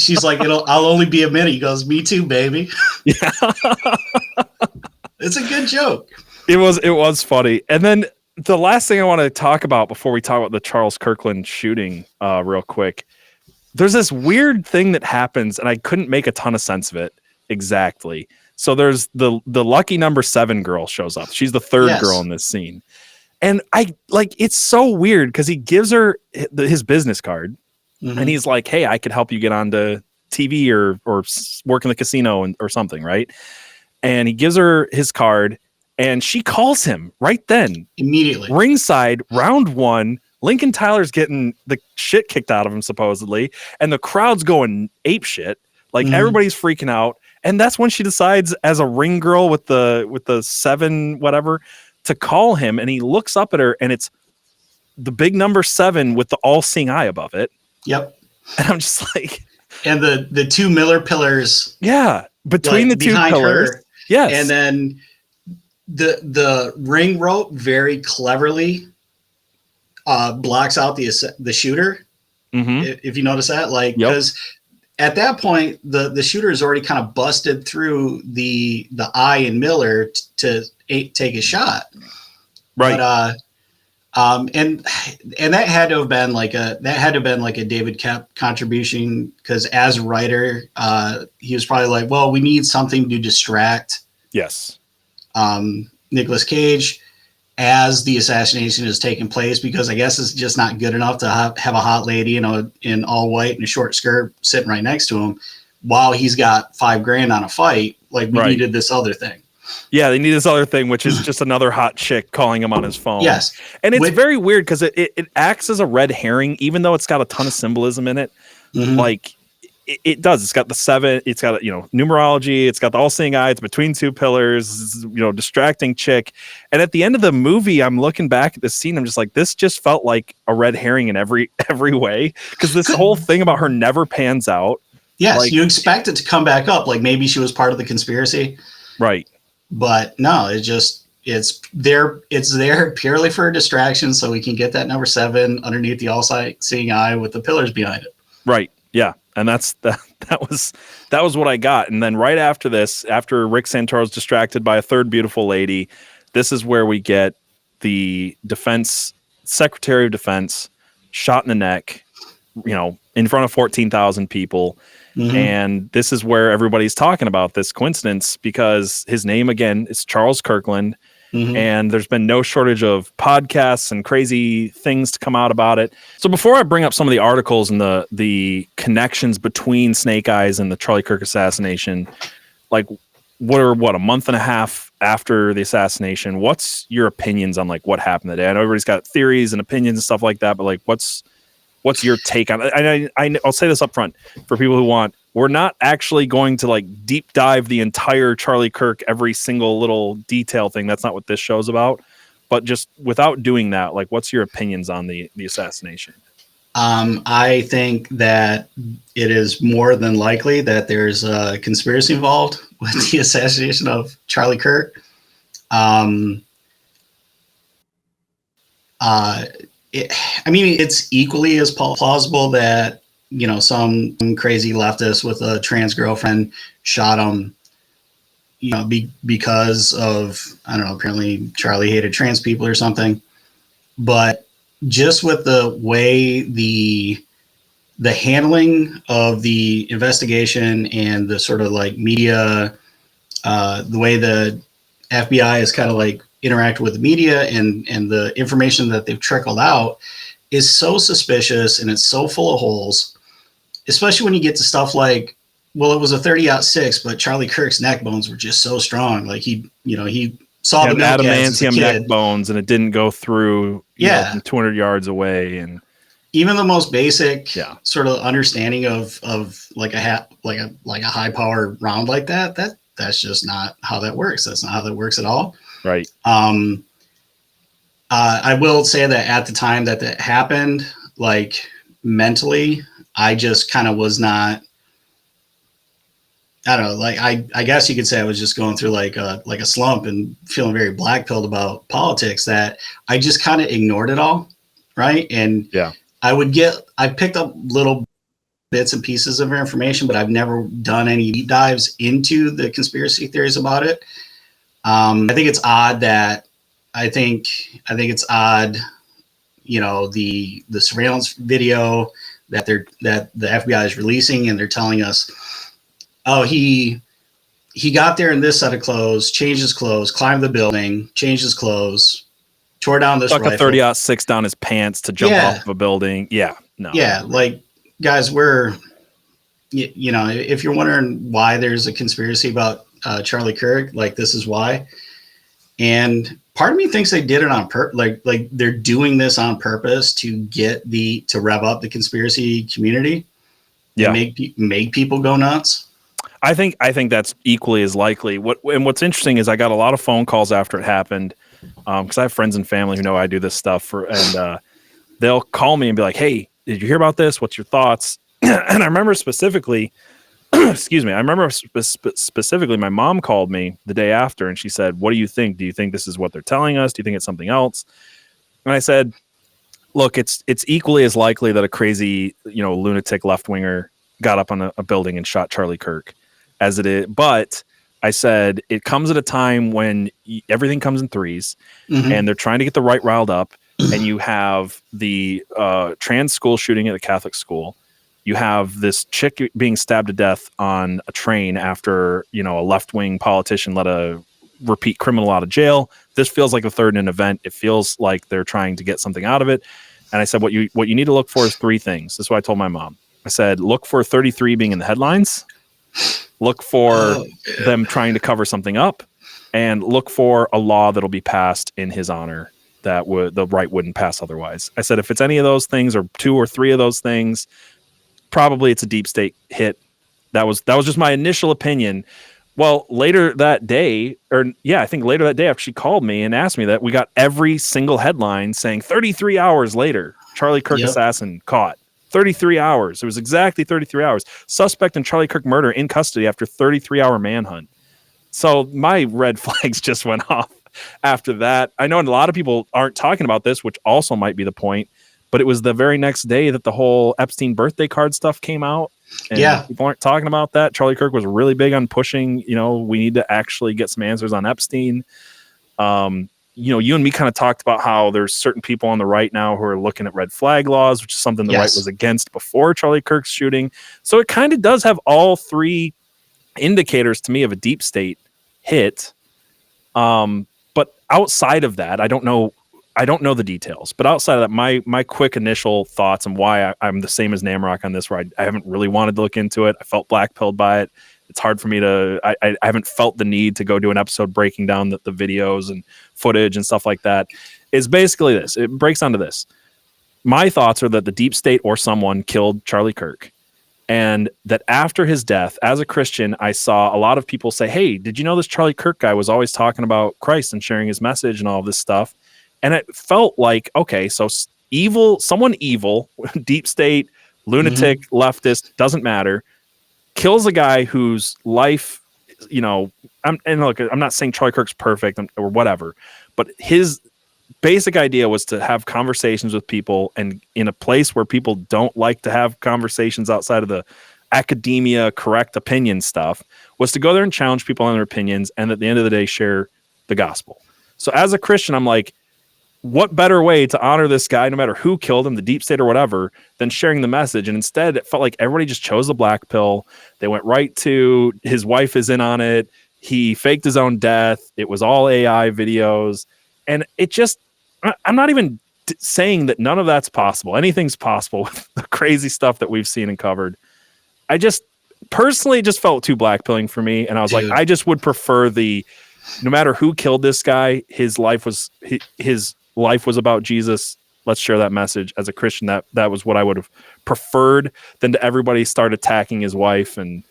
only be a minute. He goes, "Me too, baby." Yeah. It's a good joke. It was funny. And then the last thing I want to talk about before we talk about the Charles Kirkland shooting real quick, there's this weird thing that happens and I couldn't make a ton of sense of it exactly. So there's the lucky number 7 girl shows up. She's the third girl in this scene. And it's so weird because he gives her his business card and he's like, "Hey, I could help you get onto TV or work in the casino or something." Right. And he gives her his card and she calls him right then. Immediately. Ringside, round 1. Lincoln Tyler's getting the shit kicked out of him supposedly. And the crowd's going ape shit. Like everybody's freaking out. And that's when she decides as a ring girl with the 7 whatever to call him. And he looks up at her and it's the big number 7 with the all-seeing eye above it. Yep. And I'm just like, and the 2 Miller pillars. Yeah. Between the 2 pillars. Her. Yes. And then the ring rope very cleverly blocks out the shooter. If you notice that, like, because at that point, the shooter has already kind of busted through the eye in Miller to take a shot, right? But and that had to have been like a David Koepp contribution because as a writer, he was probably like, well, we need something to distract Nicolas Cage as the assassination is taking place, because I guess it's just not good enough to have a hot lady, in all white and a short skirt sitting right next to him while he's got $5,000 on a fight. Like we needed this other thing. Yeah, they need this other thing, which is just another hot chick calling him on his phone. Yes. And it's very weird because it acts as a red herring, even though it's got a ton of symbolism in it. Like it does. It's got the 7. It's got, numerology. It's got the all-seeing eye. It's between 2 pillars. Distracting chick. And at the end of the movie, I'm looking back at this scene. I'm just like, this just felt like a red herring in every way, because this whole thing about her never pans out. Yes, you expect it to come back up, like maybe she was part of the conspiracy, right? But no, it's there purely for a distraction, so we can get that number 7 underneath the all-seeing eye with the pillars behind it. Right. Yeah. And that was what I got. And then right after this, after Rick Santorum's distracted by a third beautiful lady, this is where we get the Secretary of Defense shot in the neck, in front of 14,000 people. Mm-hmm. And this is where everybody's talking about this coincidence, because his name again is Charles Kirkland. Mm-hmm. And there's been no shortage of podcasts and crazy things to come out about it. So before I bring up some of the articles and the connections between Snake Eyes and the Charlie Kirk assassination, like a month and a half after the assassination, what's your opinions on like what happened that day? I know everybody's got theories and opinions and stuff like that, but like what's your take on it? I'll say this up front for people who want. We're not actually going to like deep dive the entire Charlie Kirk, every single little detail thing. That's not what this show's about. But just without doing that, like, what's your opinions on the assassination? I think that it is more than likely that there's a conspiracy involved with the assassination of Charlie Kirk. It's equally as plausible that, some crazy leftist with a trans girlfriend shot him, because of, I don't know, apparently Charlie hated trans people or something. But just with the way the handling of the investigation and the sort of like media, the way the FBI is kind of like interact with the media and the information that they've trickled out is so suspicious, and it's so full of holes, especially when you get to stuff like, well, it was a 30-06, but Charlie Kirk's neck bones were just so strong. Like he saw the adamantium neck bones, and it didn't go through, from 200 yards away. And even the most basic sort of understanding of like a high power round like that's just not how that works. That's not how that works at all. Right. I will say that at the time that happened, like mentally, I just kind of was not, I don't know, like I guess you could say I was just going through like a slump and feeling very black-pilled about politics, that I just kind of ignored it all. Right. And I picked up little bits and pieces of information, but I've never done any deep dives into the conspiracy theories about it. I think it's odd that the surveillance video that the FBI is releasing, and they're telling us, oh, he got there in this set of clothes, changed his clothes, climbed the building, changed his clothes, tore down this rifle. Stuck a 30-06 down his pants to jump off of a building. Yeah. No. Yeah. Like, guys, if you're wondering why there's a conspiracy about Charlie Kirk, like, this is why. And part of me thinks they did it on purpose. Like they're doing this on purpose to rev up the conspiracy community. Yeah. Make people go nuts. I think that's equally as likely. What's interesting is I got a lot of phone calls after it happened, because I have friends and family who know I do this stuff, and they'll call me and be like, "Hey, did you hear about this? What's your thoughts?" And I remember specifically, specifically, my mom called me the day after, and she said, "What do you think? Do you think this is what they're telling us? Do you think it's something else?" And I said, "Look, it's equally as likely that a crazy, lunatic left-winger got up on a building and shot Charlie Kirk as it is. But I said, it comes at a time when everything comes in threes, and they're trying to get the right riled up. And you have the trans school shooting at a Catholic school. You have this chick being stabbed to death on a train after, a left-wing politician let a repeat criminal out of jail. This feels like a third in an event. It feels like they're trying to get something out of it." And I said, what you need to look for is 3 things. This is what I told my mom. I said, look for 33 being in the headlines, look for them trying to cover something up, and look for a law that'll be passed in his honor that the right wouldn't pass otherwise. I said, if it's any of those things or 2 or 3 of those things, probably it's a deep state hit. That was just my initial opinion. Well, later that day, I think later that day after she called me and asked me that, we got every single headline saying 33 hours later, Charlie Kirk assassin caught. 33 hours. It was exactly 33 hours. Suspect in Charlie Kirk murder in custody after 33-hour manhunt. So my red flags just went off after that. I know a lot of people aren't talking about this, which also might be the point, but it was the very next day that the whole Epstein birthday card stuff came out. And people aren't talking about that. Charlie Kirk was really big on pushing, we need to actually get some answers on Epstein. You and me kind of talked about how there's certain people on the right now who are looking at red flag laws, which is something the right was against before Charlie Kirk's shooting. So it kind of does have all three indicators to me of a deep state hit. But outside of that, I don't know the details, but outside of that, my quick initial thoughts and why I'm the same as Namrok on this, where I haven't really wanted to look into it. I felt blackpilled by it. It's hard for me I haven't felt the need to go do an episode breaking down the videos and footage and stuff like that. Is basically this. It breaks down to this. My thoughts are that the deep state or someone killed Charlie Kirk. And that after his death, as a Christian, I saw a lot of people say, hey, did you know this Charlie Kirk guy was always talking about Christ and sharing his message and all of this stuff? And it felt like, okay, so someone evil, deep state, lunatic, leftist, doesn't matter, kills a guy whose life, I'm not saying Charlie Kirk's perfect or whatever, but his basic idea was to have conversations with people, and in a place where people don't like to have conversations outside of the academia, correct opinion stuff, was to go there and challenge people on their opinions, and at the end of the day, share the gospel. So as a Christian, I'm like, what better way to honor this guy, no matter who killed him, the deep state or whatever, than sharing the message? And instead, it felt like everybody just chose the black pill. They went right to his wife is in on it. He faked his own death. It was all AI videos. And it just, I'm not even saying that none of that's possible. Anything's possible with the crazy stuff that we've seen and covered. I just personally just felt too blackpilling for me. And I was like, I just would prefer no matter who killed this guy, his life was about Jesus. Let's share that message. As a Christian, that was what I would have preferred than to everybody start attacking his wife and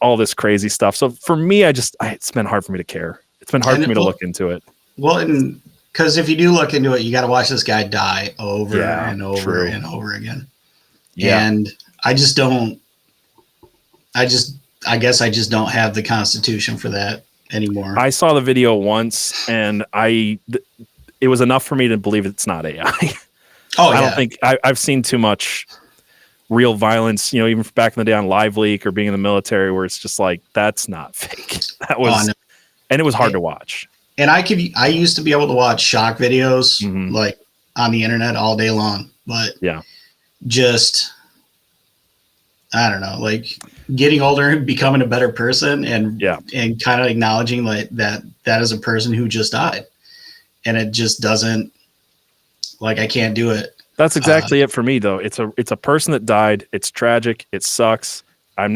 all this crazy stuff. So for me, it's been hard for me to care. It's been hard for me to look into it. Well, and because if you do look into it, you got to watch this guy die over and over and over again. Yeah. And I guess I just don't have the constitution for that anymore. I saw the video once, and it was enough for me to believe it's not AI. I don't think I've seen too much real violence, even back in the day on Live Leak or being in the military, where it's just like, that's not fake. That was, and it was hard to watch. And I used to be able to watch shock videos like on the internet all day long, but just, I don't know, like getting older and becoming a better person and kind of acknowledging like that is a person who just died. And it just doesn't, like, I can't do it. That's exactly it for me, though. It's a person that died. It's tragic. It sucks. I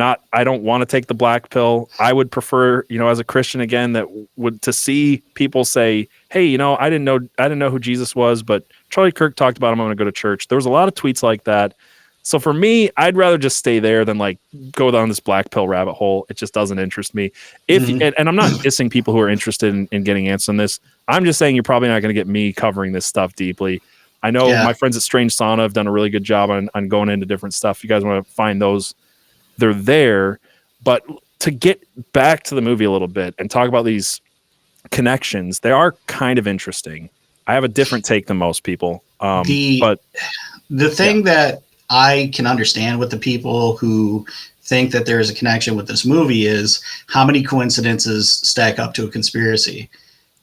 don't want to take the black pill. I would prefer, as a Christian again, to see people say, hey, I didn't know who Jesus was, but Charlie Kirk talked about him. I'm going to go to church. There was a lot of tweets like that. So for me, I'd rather just stay there than like go down this black pill rabbit hole. It just doesn't interest me. And I'm not dissing people who are interested in getting answers on this. I'm just saying you're probably not going to get me covering this stuff deeply. I know my friends at Strange Sauna have done a really good job on going into different stuff. If you guys want to find those, they're there. But to get back to the movie a little bit and talk about these connections, they are kind of interesting. I have a different take than most people. But the thing that I can understand with the people who think that there is a connection with this movie is how many coincidences stack up to a conspiracy.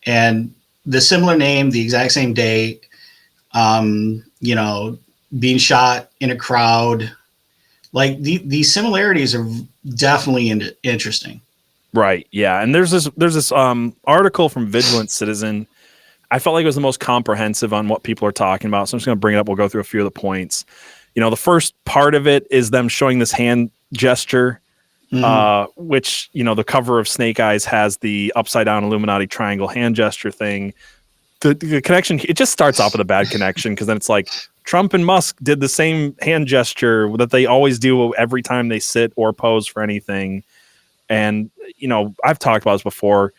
And the similar name, the exact same date, being shot in a crowd, like these similarities are definitely interesting. Right. Yeah. And there's this article from Vigilant Citizen. I felt like it was the most comprehensive on what people are talking about. So I'm just going to bring it up. We'll go through a few of the points. The first part of it is them showing this hand gesture, which, the cover of Snake Eyes has the upside down Illuminati triangle hand gesture thing. The connection, it just starts off with a bad connection, because then it's like Trump and Musk did the same hand gesture that they always do every time they sit or pose for anything. And, you know, I've talked about this before.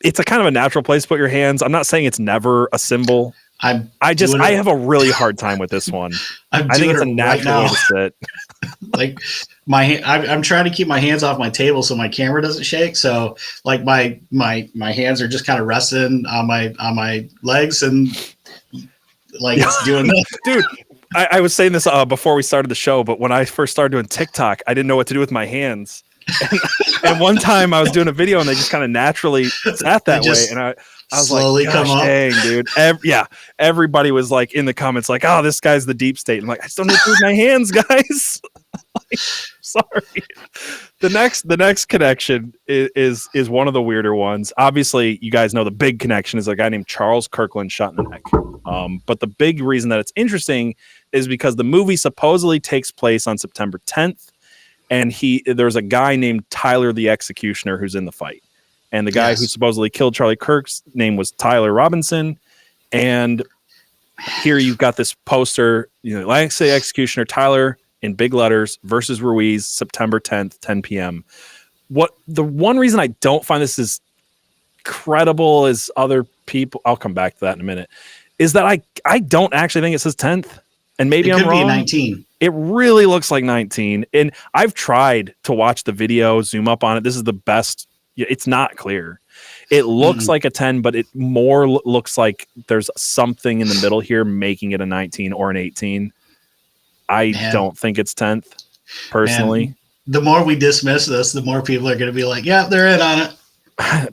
It's a kind of a natural place to put your hands. I'm not saying it's never a symbol. I have a really hard time with this one. I think it's a natural way to sit. Like I'm trying to keep my hands off my table so my camera doesn't shake. So like my hands are just kind of resting on my legs and like it's doing that. Dude, I was saying this before we started the show, but when I first started doing TikTok, I didn't know what to do with my hands. And one time I was doing a video and they just kind of naturally sat that way. And I was slowly like, come up. Dang, dude. Everybody was like in the comments, like, oh, this guy's the deep state. I'm like, I still need to use my hands, guys. Like, sorry. The next connection is one of the weirder ones. Obviously, you guys know the big connection is a guy named Charles Kirkland shot in the neck. But the big reason that it's interesting is because the movie supposedly takes place on September 10th. And there's a guy named Tyler the Executioner who's in the fight. And the guy who supposedly killed Charlie Kirk's name was Tyler Robinson. And here you've got this poster, you know, like say Executioner Tyler in big letters versus Ruiz, September 10th, 10 p.m. The one reason I don't find this as credible as other people, I'll come back to that in a minute, is that I don't actually think it says 10th. And maybe I'm wrong. It could be 19. It really looks like 19. And I've tried to watch the video, zoom up on it. This is the best. It's not clear. It looks like a 10, but it more looks like there's something in the middle here making it a 19 or an 18. I don't think it's 10th, personally. Man, the more we dismiss this, the more people are going to be like, yeah, they're in on it.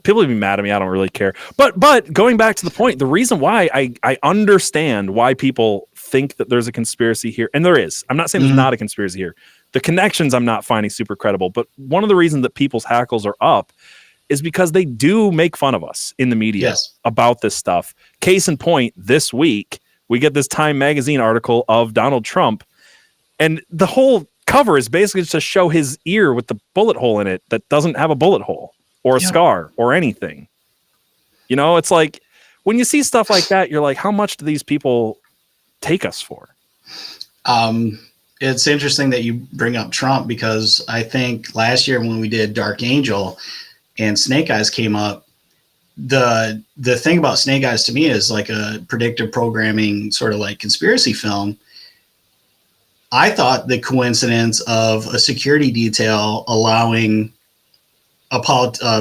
People will be mad at me. I don't really care. But going back to the point, the reason why I understand why people think that there's a conspiracy here, and there is. I'm not saying there's not a conspiracy here. The connections I'm not finding super credible, but one of the reasons that people's hackles are up is because they do make fun of us in the media about this stuff. Case in point, this week, we get this Time magazine article of Donald Trump, and the whole cover is basically just to show his ear with the bullet hole in it that doesn't have a bullet hole or a scar or anything. You know, it's like when you see stuff like that, you're like, how much do these people take us for? It's interesting that you bring up Trump, because I think last year when we did Dark Angel and Snake Eyes came up, the thing about Snake Eyes to me is like a predictive programming sort of like conspiracy film. I thought the coincidence of a security detail allowing a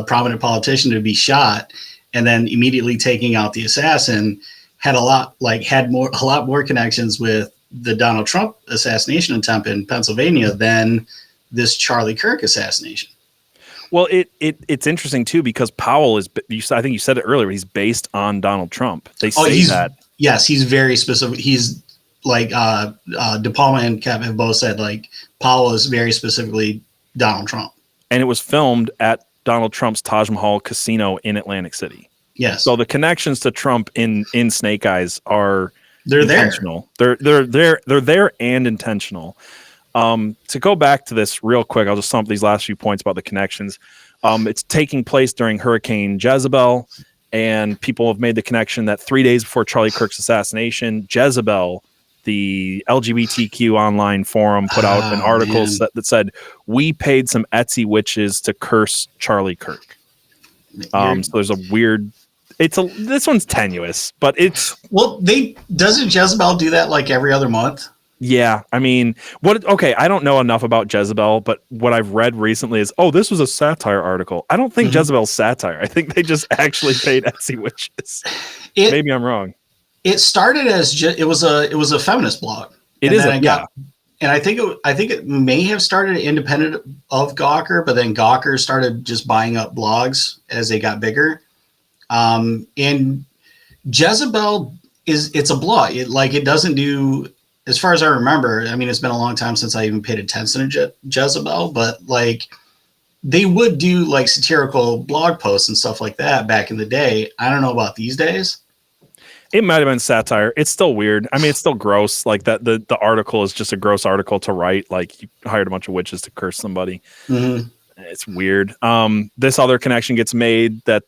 prominent politician to be shot and then immediately taking out the assassin had a lot more connections with the Donald Trump assassination attempt in Pennsylvania than this Charlie Kirk assassination. Well, it's interesting too, because Powell is, I think you said it earlier, he's based on Donald Trump. They say that. Yes, he's very specific. He's like De Palma and Kev have both said like Powell is very specifically Donald Trump. And it was filmed at Donald Trump's Taj Mahal casino in Atlantic City. Yes. So the connections to Trump in Snake Eyes are intentional. There. They're there and intentional. To go back to this real quick, I'll just sum up these last few points about the connections. It's taking place during Hurricane Jezebel, and people have made the connection that 3 days before Charlie Kirk's assassination, Jezebel, the LGBTQ online forum, put out an article that said, we paid some Etsy witches to curse Charlie Kirk. So there's a weird, this one's tenuous, but it's... Well, doesn't Jezebel do that like every other month? Yeah, I mean, I don't know enough about Jezebel, but what I've read recently is, this was a satire article. I don't think Jezebel's satire. I think they just actually paid Etsy witches. Maybe I'm wrong. It started as it was a feminist blog. And I think it may have started independent of Gawker, but then Gawker started just buying up blogs as they got bigger. And Jezebel it's a blog. It doesn't do, as far as I remember. I mean, it's been a long time since I even paid attention to Jezebel, but like they would do like satirical blog posts and stuff like that back in the day. I don't know about these days. It might have been satire. It's still weird. I mean, it's still gross. Like that, the article is just a gross article to write. Like you hired a bunch of witches to curse somebody. Mm-hmm. It's weird. This other connection gets made that,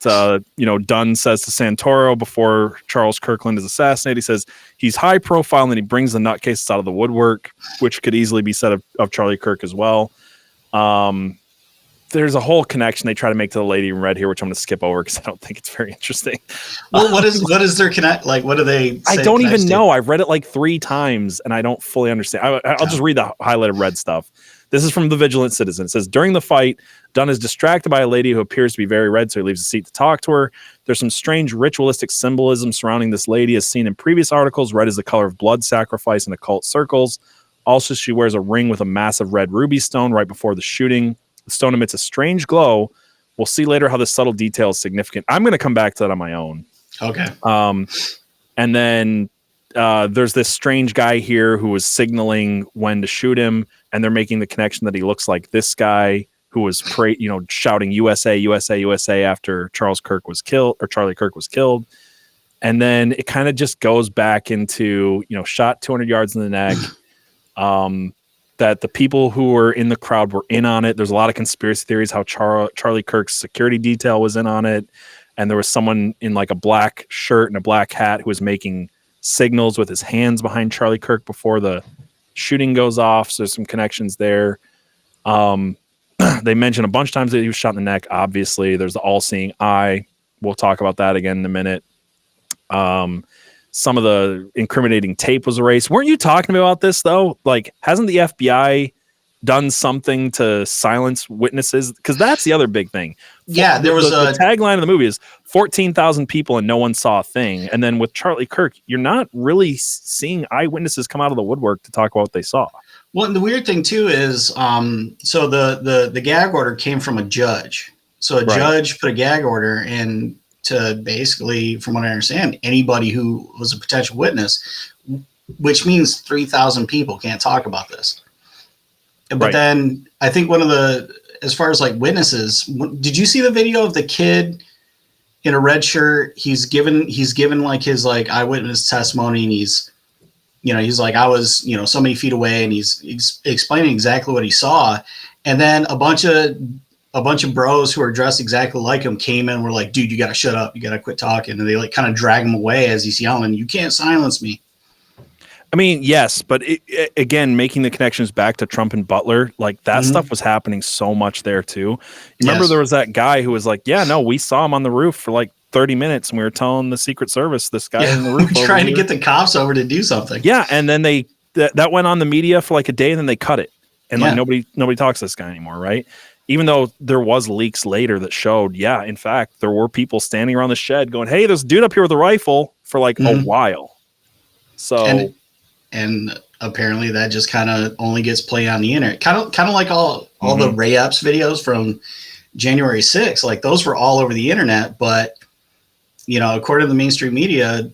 Dunn says to Santoro before Charles Kirkland is assassinated. He says he's high profile and then he brings the nutcases out of the woodwork, which could easily be said of Charlie Kirk as well. There's a whole connection they try to make to the lady in red here, which I'm going to skip over because I don't think it's very interesting. Well, what is their connect? Like, what do they say? I don't even know. I've read it like 3 times and I don't fully understand. I'll just read the highlighted red stuff. This is from the Vigilant Citizen. It says, during the fight, Dunn is distracted by a lady who appears to be very red, so he leaves a seat to talk to her. There's some strange ritualistic symbolism surrounding this lady as seen in previous articles. Red is the color of blood sacrifice in occult circles. Also, she wears a ring with a massive red ruby stone right before the shooting. The stone emits a strange glow. We'll see later how this subtle detail is significant. I'm going to come back to that on my own. Okay. And then there's this strange guy here who was signaling when to shoot him, and they're making the connection that he looks like this guy who was shouting USA, USA, USA after Charlie Kirk was killed. And then it kind of just goes back into, shot 200 yards in the neck. That the people who were in the crowd were in on it. There's a lot of conspiracy theories how Charlie Kirk's security detail was in on it. And there was someone in like a black shirt and a black hat who was making signals with his hands behind Charlie Kirk before the shooting goes off. So there's some connections there. They mentioned a bunch of times that he was shot in the neck. Obviously, there's the all-seeing eye. We'll talk about that again in a minute. Some of the incriminating tape was erased. Weren't you talking about this though? Like, hasn't the FBI done something to silence witnesses? Because that's the other big thing. Yeah, there was the tagline of the movie is 14,000 people and no one saw a thing. And then with Charlie Kirk, you're not really seeing eyewitnesses come out of the woodwork to talk about what they saw. Well, and the weird thing too is, so the gag order came from a judge. So a judge put a gag order in to basically, from what I understand, anybody who was a potential witness, which means 3,000 people can't talk about this. But then I think as far as like witnesses, did you see the video of the kid in a red shirt? He's given like his like eyewitness testimony, and he's like, I was, so many feet away, and he's explaining exactly what he saw. And then a bunch of bros who are dressed exactly like him came in and were like, dude, you got to shut up. You got to quit talking. And they like kind of drag him away as he's yelling, you can't silence me. I mean, yes, but again, making the connections back to Trump and Butler, like that stuff was happening so much there too. You remember there was that guy who was like, yeah, no, we saw him on the roof for like 30 minutes and we were telling the Secret Service, this guy on the roof. Trying to get the cops over to do something. Yeah. And then that went on the media for like a day and then they cut it. And like nobody talks to this guy anymore. Right. Even though there was leaks later that showed, yeah, in fact, there were people standing around the shed going, hey, there's a dude up here with a rifle for like a while. So, and apparently that just kind of only gets played on the internet. Kind of like all the Ray Epps videos from January 6th. Like those were all over the internet, but according to the mainstream media,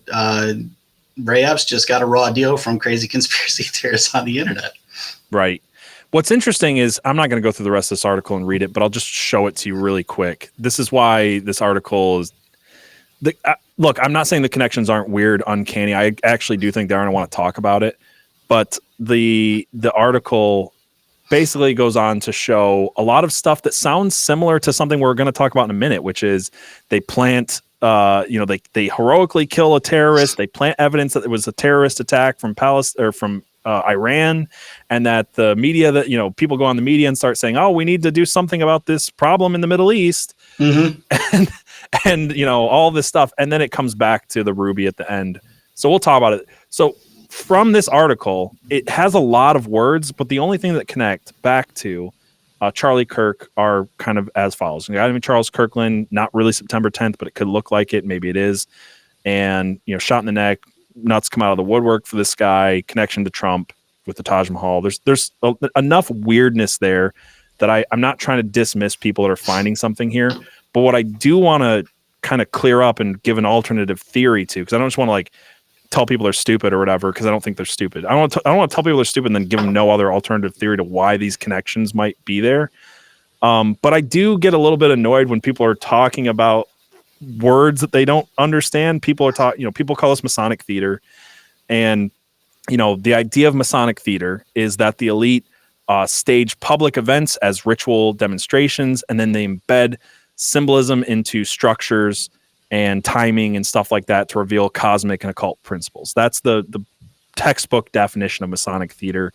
Ray Epps just got a raw deal from crazy conspiracy theorists on the internet. Right. What's interesting is I'm not going to go through the rest of this article and read it, but I'll just show it to you really quick. This is why this article is look, I'm not saying the connections aren't weird, uncanny. I actually do think they are, and I want to talk about it. But the article basically goes on to show a lot of stuff that sounds similar to something we're going to talk about in a minute, which is they plant, they heroically kill a terrorist. They plant evidence that it was a terrorist attack from Palestine or from Iran, and that the media that, people go on the media and start saying, oh, we need to do something about this problem in the Middle East. And all this stuff. And then it comes back to the Ruby at the end. So we'll talk about it. So from this article, it has a lot of words, but the only thing that connect back to Charlie Kirk are kind of as follows. Charles Kirkland, not really September 10th, but it could look like it. Maybe it is. And, shot in the neck, nuts come out of the woodwork for this guy, connection to Trump with the Taj Mahal. There's enough weirdness there that I'm not trying to dismiss people that are finding something here. But what I do want to kind of clear up and give an alternative theory to, because I don't just want to like tell people they're stupid or whatever, because I don't think they're stupid. I don't want to tell people they're stupid and then give them no other alternative theory to why these connections might be there. But I do get a little bit annoyed when people are talking about words that they don't understand. People are talking, people call us Masonic theater. And, the idea of Masonic theater is that the elite stage public events as ritual demonstrations, and then they embed symbolism into structures and timing and stuff like that to reveal cosmic and occult principles. That's the textbook definition of Masonic theater.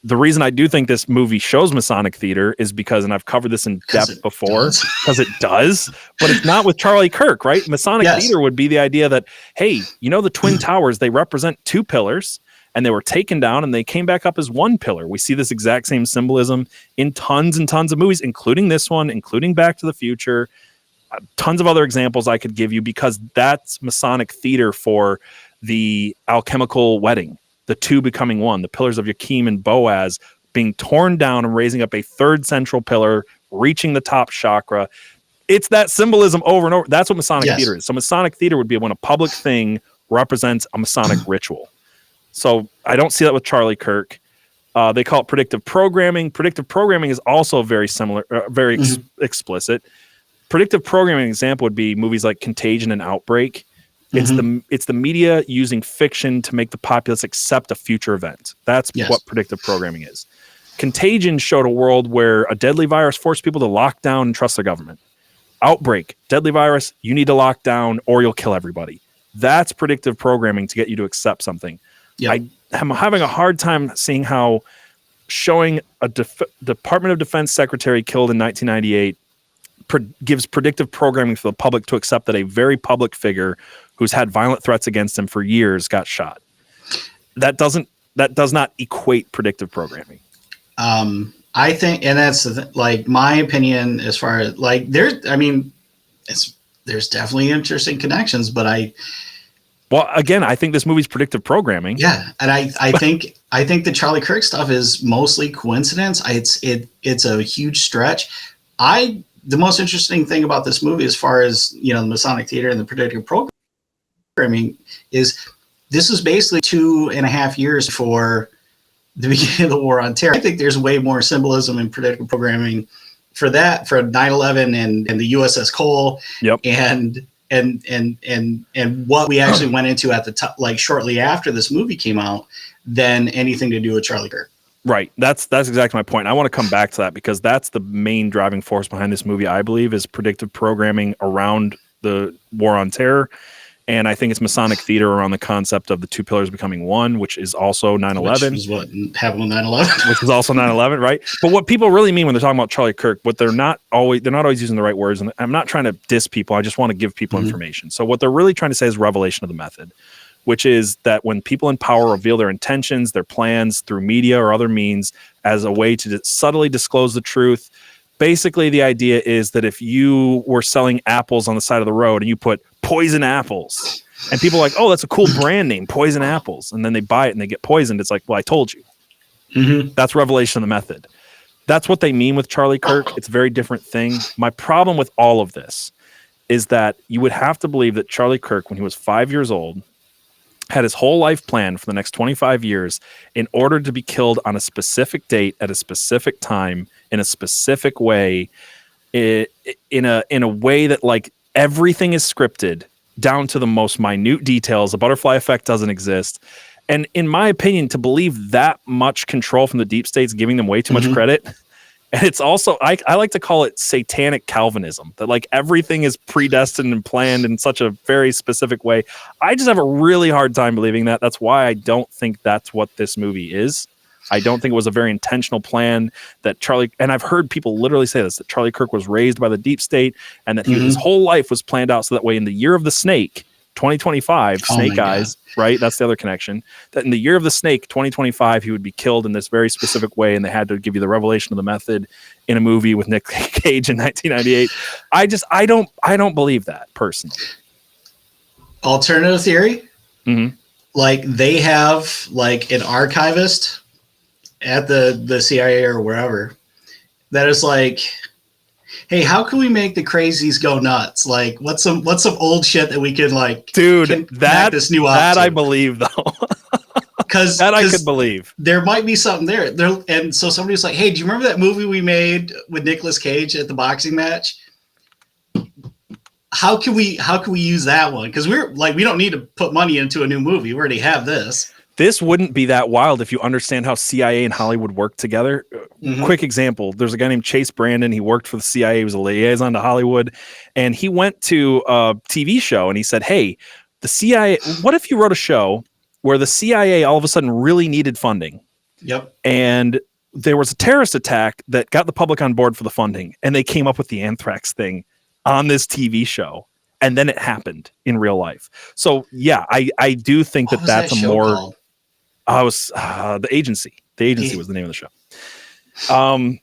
The reason I do think this movie shows Masonic theater is because, and I've covered this in depth before, because it does, but it's not with Charlie Kirk, right? Masonic theater would be the idea that, hey, you know, the Twin Towers, they represent two pillars, and they were taken down and they came back up as one pillar. We see this exact same symbolism in tons and tons of movies, including this one, including Back to the Future, tons of other examples I could give you, because that's Masonic theater for the alchemical wedding. The two becoming one, the pillars of Joachim and Boaz being torn down and raising up a third central pillar, reaching the top chakra. It's that symbolism over and over. That's what Masonic theater is. So Masonic theater would be when a public thing represents a Masonic ritual. So I don't see that with Charlie Kirk. They call it predictive programming. Predictive programming is also very similar, very explicit. Predictive programming example would be movies like Contagion and Outbreak. It's the media using fiction to make the populace accept a future event. That's what predictive programming is. Contagion showed a world where a deadly virus forced people to lock down and trust their government. Outbreak, deadly virus, you need to lock down or you'll kill everybody. That's predictive programming to get you to accept something. Yep. I'm having a hard time seeing how showing a Department of Defense secretary killed in 1998 gives predictive programming for the public to accept that a very public figure who's had violent threats against him for years got shot. That does not equate predictive programming. I think, and that's like my opinion as far as like there's definitely interesting connections, but I think this movie's predictive programming. Yeah. And I think the Charlie Kirk stuff is mostly coincidence. It's a huge stretch. The most interesting thing about this movie, as far as, you know, the Masonic theater and the predictive programming, is this is basically 2.5 years before the beginning of the War on Terror. I think there's way more symbolism in predictive programming for that, for 9/11 and the USS Cole, and what we actually went into at the top, like shortly after this movie came out, than anything to do with Charlie Kirk. Right. That's exactly my point. I want to come back to that because that's the main driving force behind this movie, I believe, is predictive programming around the War on Terror. And I think it's Masonic theater around the concept of the two pillars becoming one, which is also 9/11. Which is what happened with 9/11. Which is also 9/11, right? But what people really mean when they're talking about Charlie Kirk, they're not always using the right words. And I'm not trying to diss people. I just want to give people information. So what they're really trying to say is revelation of the method, which is that when people in power reveal their intentions, their plans through media or other means as a way to subtly disclose the truth. Basically, the idea is that if you were selling apples on the side of the road and you put poison apples and people are like, oh, that's a cool brand name, poison apples. And then they buy it and they get poisoned. It's like, well, I told you. That's revelation of the method. That's what they mean with Charlie Kirk. It's a very different thing. My problem with all of this is that you would have to believe that Charlie Kirk, when he was 5 years old, had his whole life planned for the next 25 years in order to be killed on a specific date at a specific time in a specific way, in a way that like everything is scripted down to the most minute details. The butterfly effect doesn't exist. And in my opinion, to believe that much control from the deep state's giving them way too much credit. And it's also, I like to call it satanic Calvinism, that like everything is predestined and planned in such a very specific way. I just have a really hard time believing that. That's why I don't think that's what this movie is. I don't think it was a very intentional plan that Charlie, and I've heard people literally say this, that Charlie Kirk was raised by the deep state and that his whole life was planned out so that way in the year of the snake, 2025, Snake Eyes, right? That's the other connection. That in the year of the snake, 2025, he would be killed in this very specific way, and they had to give you the revelation of the method in a movie with Nick Cage in 1998. I don't believe that personally. Alternative theory, like they have like an archivist at the CIA or wherever that is like, hey, how can we make the crazies go nuts? Like, what's some old shit that we can like, dude, this new that I believe though, because that I could believe there might be something there. And so somebody's like, hey, do you remember that movie we made with Nicolas Cage at the boxing match? How can we use that one? Because we're like, we don't need to put money into a new movie. We already have this. this wouldn't be that wild if you understand how CIA and Hollywood work together. Quick example. There's a guy named Chase Brandon. He worked for the CIA. He was a liaison to Hollywood. And he went to a TV show and he said, hey, the CIA, what if you wrote a show where the CIA all of a sudden really needed funding? Yep. And there was a terrorist attack that got the public on board for the funding. And they came up with the anthrax thing on this TV show. And then it happened in real life. So yeah, I do think that's a more called? The Agency. The Agency was the name of the show.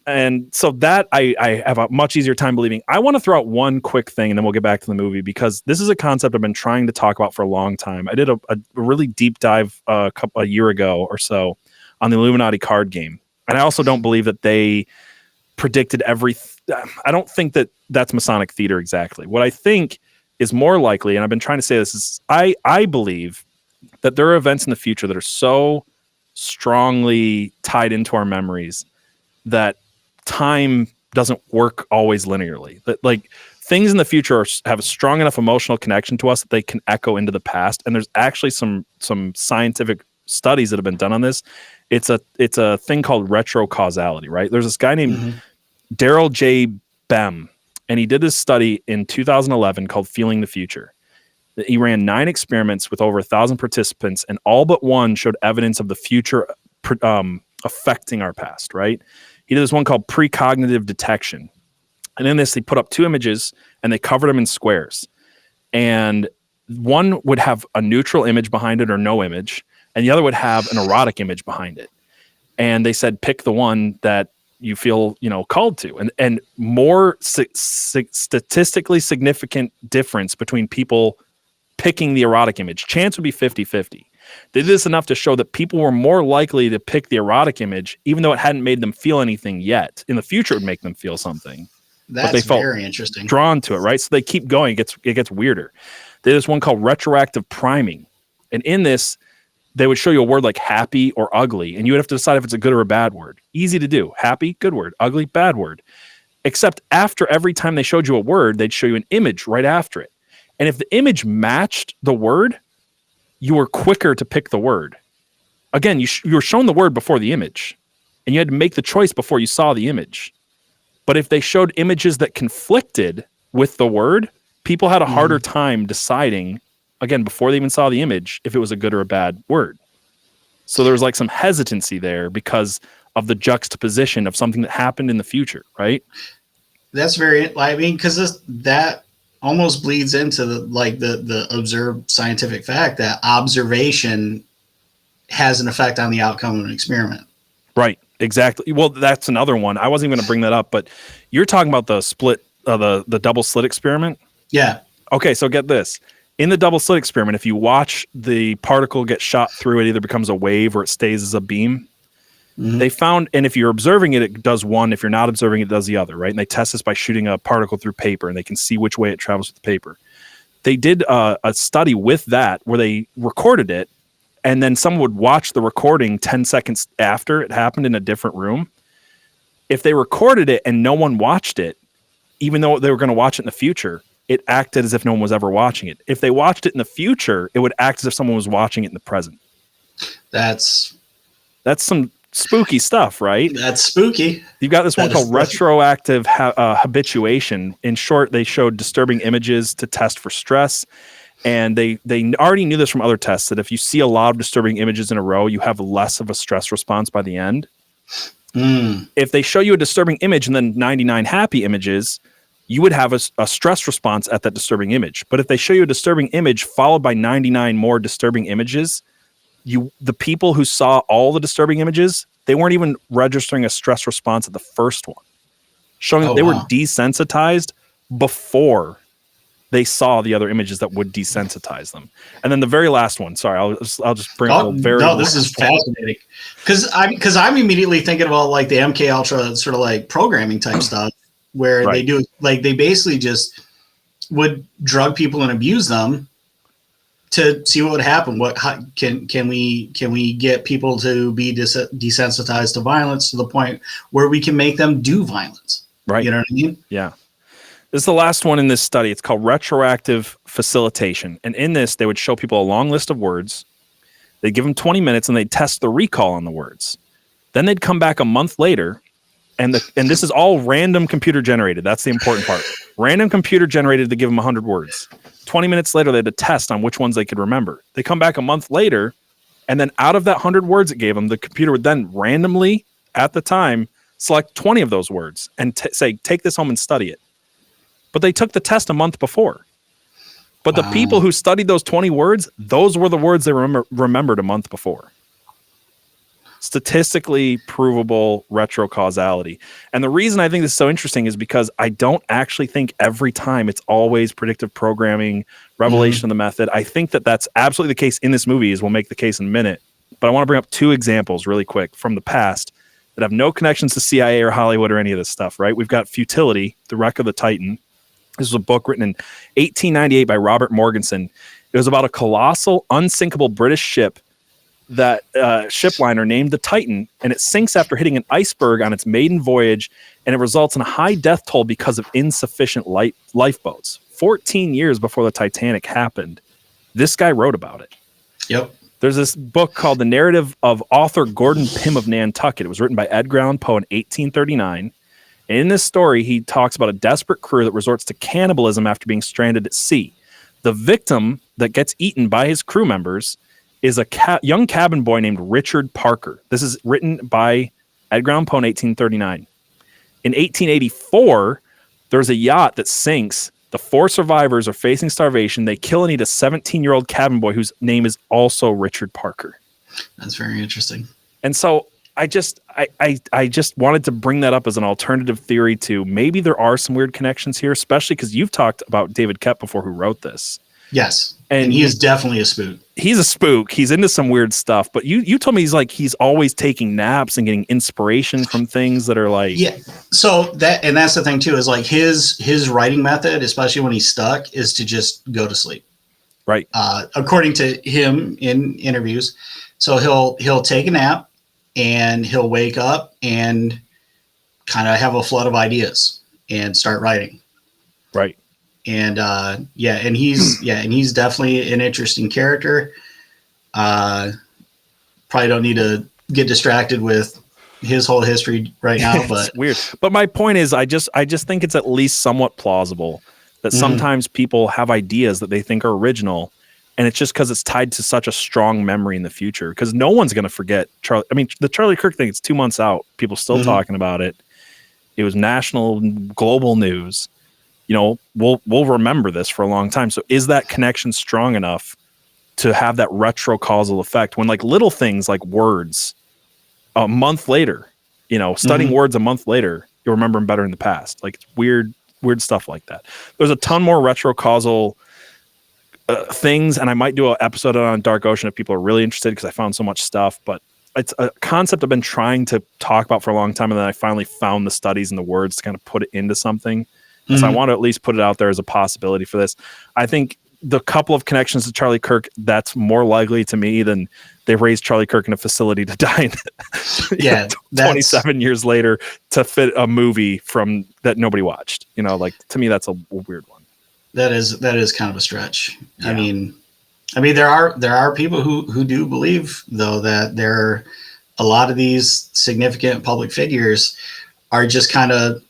And so that I have a much easier time believing. I want to throw out one quick thing and then we'll get back to the movie, because this is a concept I've been trying to talk about for a long time. I did a really deep dive a year ago or so on the Illuminati card game. And I also don't believe that they predicted I don't think that that's Masonic theater exactly. What I think is more likely, and I've been trying to say this, is I believe that there are events in the future that are so strongly tied into our memories that time doesn't work always linearly. That like things in the future have a strong enough emotional connection to us that they can echo into the past. And there's actually some scientific studies that have been done on this. It's a thing called retrocausality, right? There's this guy named Daryl J. Bem, and he did this study in 2011 called Feeling the Future. He ran 9 experiments with over 1,000 participants, and all but one showed evidence of the future affecting our past, right? He did this one called precognitive detection. And in this, he put up 2 images, and they covered them in squares. And one would have a neutral image behind it or no image, and the other would have an erotic image behind it. And they said, pick the one that you feel, called to, and more statistically significant difference between people picking the erotic image. Chance would be 50-50. They did this enough to show that people were more likely to pick the erotic image, even though it hadn't made them feel anything yet. In the future, it would make them feel something. That's but they felt very interesting. Drawn to it, right? So they keep going. It gets weirder. They did this one called retroactive priming, and in this, they would show you a word like happy or ugly, and you would have to decide if it's a good or a bad word. Easy to do. Happy, good word. Ugly, bad word. Except after every time they showed you a word, they'd show you an image right after it. And if the image matched the word, you were quicker to pick the word. Again, you were shown the word before the image, and you had to make the choice before you saw the image. But if they showed images that conflicted with the word, people had a harder time deciding, again, before they even saw the image, if it was a good or a bad word. So there was like some hesitancy there because of the juxtaposition of something that happened in the future, right? That's very, because that almost bleeds into the observed scientific fact that observation has an effect on the outcome of an experiment. Right, exactly. Well, that's another one. I wasn't even going to bring that up, but you're talking about the split, the double slit experiment? Yeah. Okay, so get this. In the double slit experiment, if you watch the particle get shot through, it either becomes a wave or it stays as a beam. They found, and if you're observing it, it does one. If you're not observing it, it does the other, right? And they test this by shooting a particle through paper, and they can see which way it travels with the paper. They did a study with that where they recorded it, and then someone would watch the recording 10 seconds after it happened in a different room. If they recorded it and no one watched it, even though they were going to watch it in the future, it acted as if no one was ever watching it. If they watched it in the future, it would act as if someone was watching it in the present. That's some spooky stuff, right? That's spooky. You've got this one called retroactive habituation. In short, they showed disturbing images to test for stress. And they already knew this from other tests, that if you see a lot of disturbing images in a row, you have less of a stress response by the end. If they show you a disturbing image and then 99 happy images, you would have a stress response at that disturbing image. But if they show you a disturbing image followed by 99 more disturbing images, the people who saw all the disturbing images, they weren't even registering a stress response at the first one, showing that they were desensitized before they saw the other images that would desensitize them. And then the very last one, sorry, I'll just bring up this is fascinating. Because I'm immediately thinking about like the MK Ultra sort of like programming type stuff where they do, like they basically just would drug people and abuse them to see what would happen. Can we get people to be desensitized to violence to the point where we can make them do violence? Right. You know what I mean? Yeah. This is the last one in this study. It's called retroactive facilitation. And in this, they would show people a long list of words. They'd give them 20 minutes and they'd test the recall on the words. Then they'd come back a month later, and this is all random computer generated. That's the important part. Random computer generated to give them 100 words. 20 minutes later, they had a test on which ones they could remember. They come back a month later, and then out of that 100 words it gave them, the computer would then randomly, at the time, select 20 of those words and say, take this home and study it. But they took the test a month before. But the people who studied those 20 words, those were the words they remembered a month before. Statistically provable retrocausality. And the reason I think this is so interesting is because I don't actually think every time it's always predictive programming, revelation of the method. I think that that's absolutely the case in this movie, as we'll make the case in a minute. But I want to bring up two examples really quick from the past that have no connections to CIA or Hollywood or any of this stuff, right? We've got Futility, The Wreck of the Titan. This was a book written in 1898 by Robert Morganson. It was about a colossal, unsinkable British ship, that ship liner named the Titan, and it sinks after hitting an iceberg on its maiden voyage, and it results in a high death toll because of insufficient lifeboats. 14 years before the Titanic happened, this guy wrote about it. Yep. There's this book called The Narrative of Author Gordon Pym of Nantucket. It was written by Edgar Allan Poe in 1839. And in this story, he talks about a desperate crew that resorts to cannibalism after being stranded at sea. The victim that gets eaten by his crew members is a young cabin boy named Richard Parker. This is written by Edgar Allan Poe in 1839. In 1884, there's a yacht that sinks. The 4 survivors are facing starvation. They kill and eat a 17-year-old cabin boy whose name is also Richard Parker. That's very interesting. And so I just wanted to bring that up as an alternative theory to maybe there are some weird connections here, especially because you've talked about David Koepp before, who wrote this. Yes. And he is definitely a spook. He's a spook. He's into some weird stuff. But you told me he's always taking naps and getting inspiration from things that are like... Yeah. So that's the thing too, is like his writing method, especially when he's stuck, is to just go to sleep. Right. According to him in interviews. So he'll take a nap and he'll wake up and kind of have a flood of ideas and start writing. Right. And and he's definitely an interesting character. Probably don't need to get distracted with his whole history right now, but it's weird. But my point is, I just think it's at least somewhat plausible that sometimes people have ideas that they think are original, and it's just because it's tied to such a strong memory in the future. Because no one's going to forget Charlie. I mean, the Charlie Kirk thing, it's 2 months out. People still talking about it. It was national, global news. You know, we'll remember this for a long time. So is that connection strong enough to have that retrocausal effect when like little things like words a month later, studying words a month later, you'll remember them better in the past. Like it's weird stuff like that. There's a ton more retrocausal things, and I might do an episode on Dark Ocean if people are really interested, because I found so much stuff, but it's a concept I've been trying to talk about for a long time. And then I finally found the studies and the words to kind of put it into something. So I want to at least put it out there as a possibility for this. I think the couple of connections to Charlie Kirk, that's more likely to me than they raised Charlie Kirk in a facility to die 27 years later to fit a movie from that nobody watched. To me, that's a weird one. That is kind of a stretch. Yeah. I mean, there are people who do believe though that there are a lot of these significant public figures are just kind of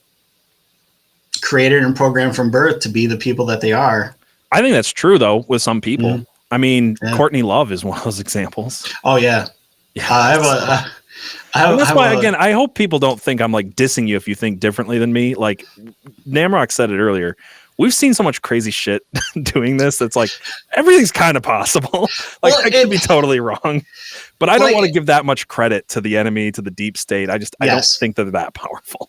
created and programmed from birth to be the people that they are. I think that's true though with some people. I mean, Courtney Love is one of those examples. Oh yeah. That's why again, I hope people don't think I'm like dissing you if you think differently than me. Like Namrok said it earlier. We've seen so much crazy shit doing this. That's like everything's kind of possible. Like I could be totally wrong, but I don't want to give that much credit to the enemy, to the deep state. I don't think that they're that powerful.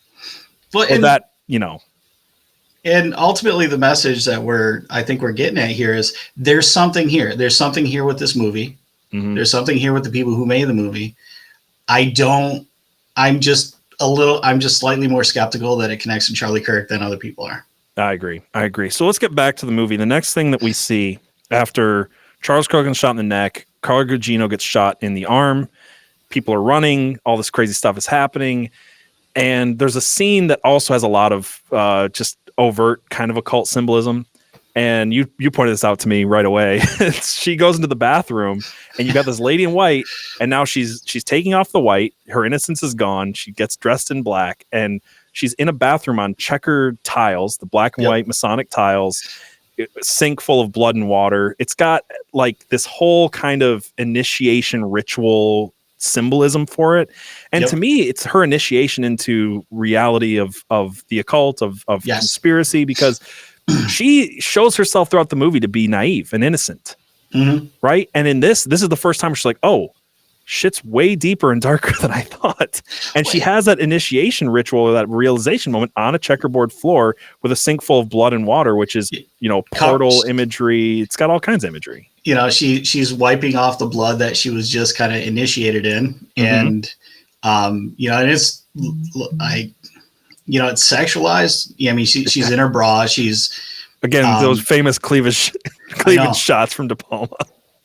And ultimately, the message that I think we're getting at here is there's something here. There's something here with this movie. There's something here with the people who made the movie. I'm just slightly more skeptical that it connects to Charlie Kirk than other people are. I agree. So let's get back to the movie. The next thing that we see after Charles Crogan's shot in the neck, Carla Gugino gets shot in the arm. People are running. All this crazy stuff is happening. And there's a scene that also has a lot of just overt kind of occult symbolism. And you pointed this out to me right away. She goes into the bathroom, and you got this lady in white, and now she's taking off the white. Her innocence is gone. She gets dressed in black, and she's in a bathroom on checkered tiles, the black and white Masonic tiles, sink full of blood and water. It's got like this whole kind of initiation ritual symbolism for it. And to me, it's her initiation into reality of the occult, of conspiracy, because she shows herself throughout the movie to be naive and innocent. Right. And in this is the first time she's like, oh, shit's way deeper and darker than I thought. And she has that initiation ritual, or that realization moment on a checkerboard floor with a sink full of blood and water, which is, portal imagery. It's got all kinds of imagery. She's wiping off the blood that she was just kind of initiated in. And, and it's like, it's sexualized. Yeah, I mean, she's in her bra. She's again those famous cleavage shots from De Palma.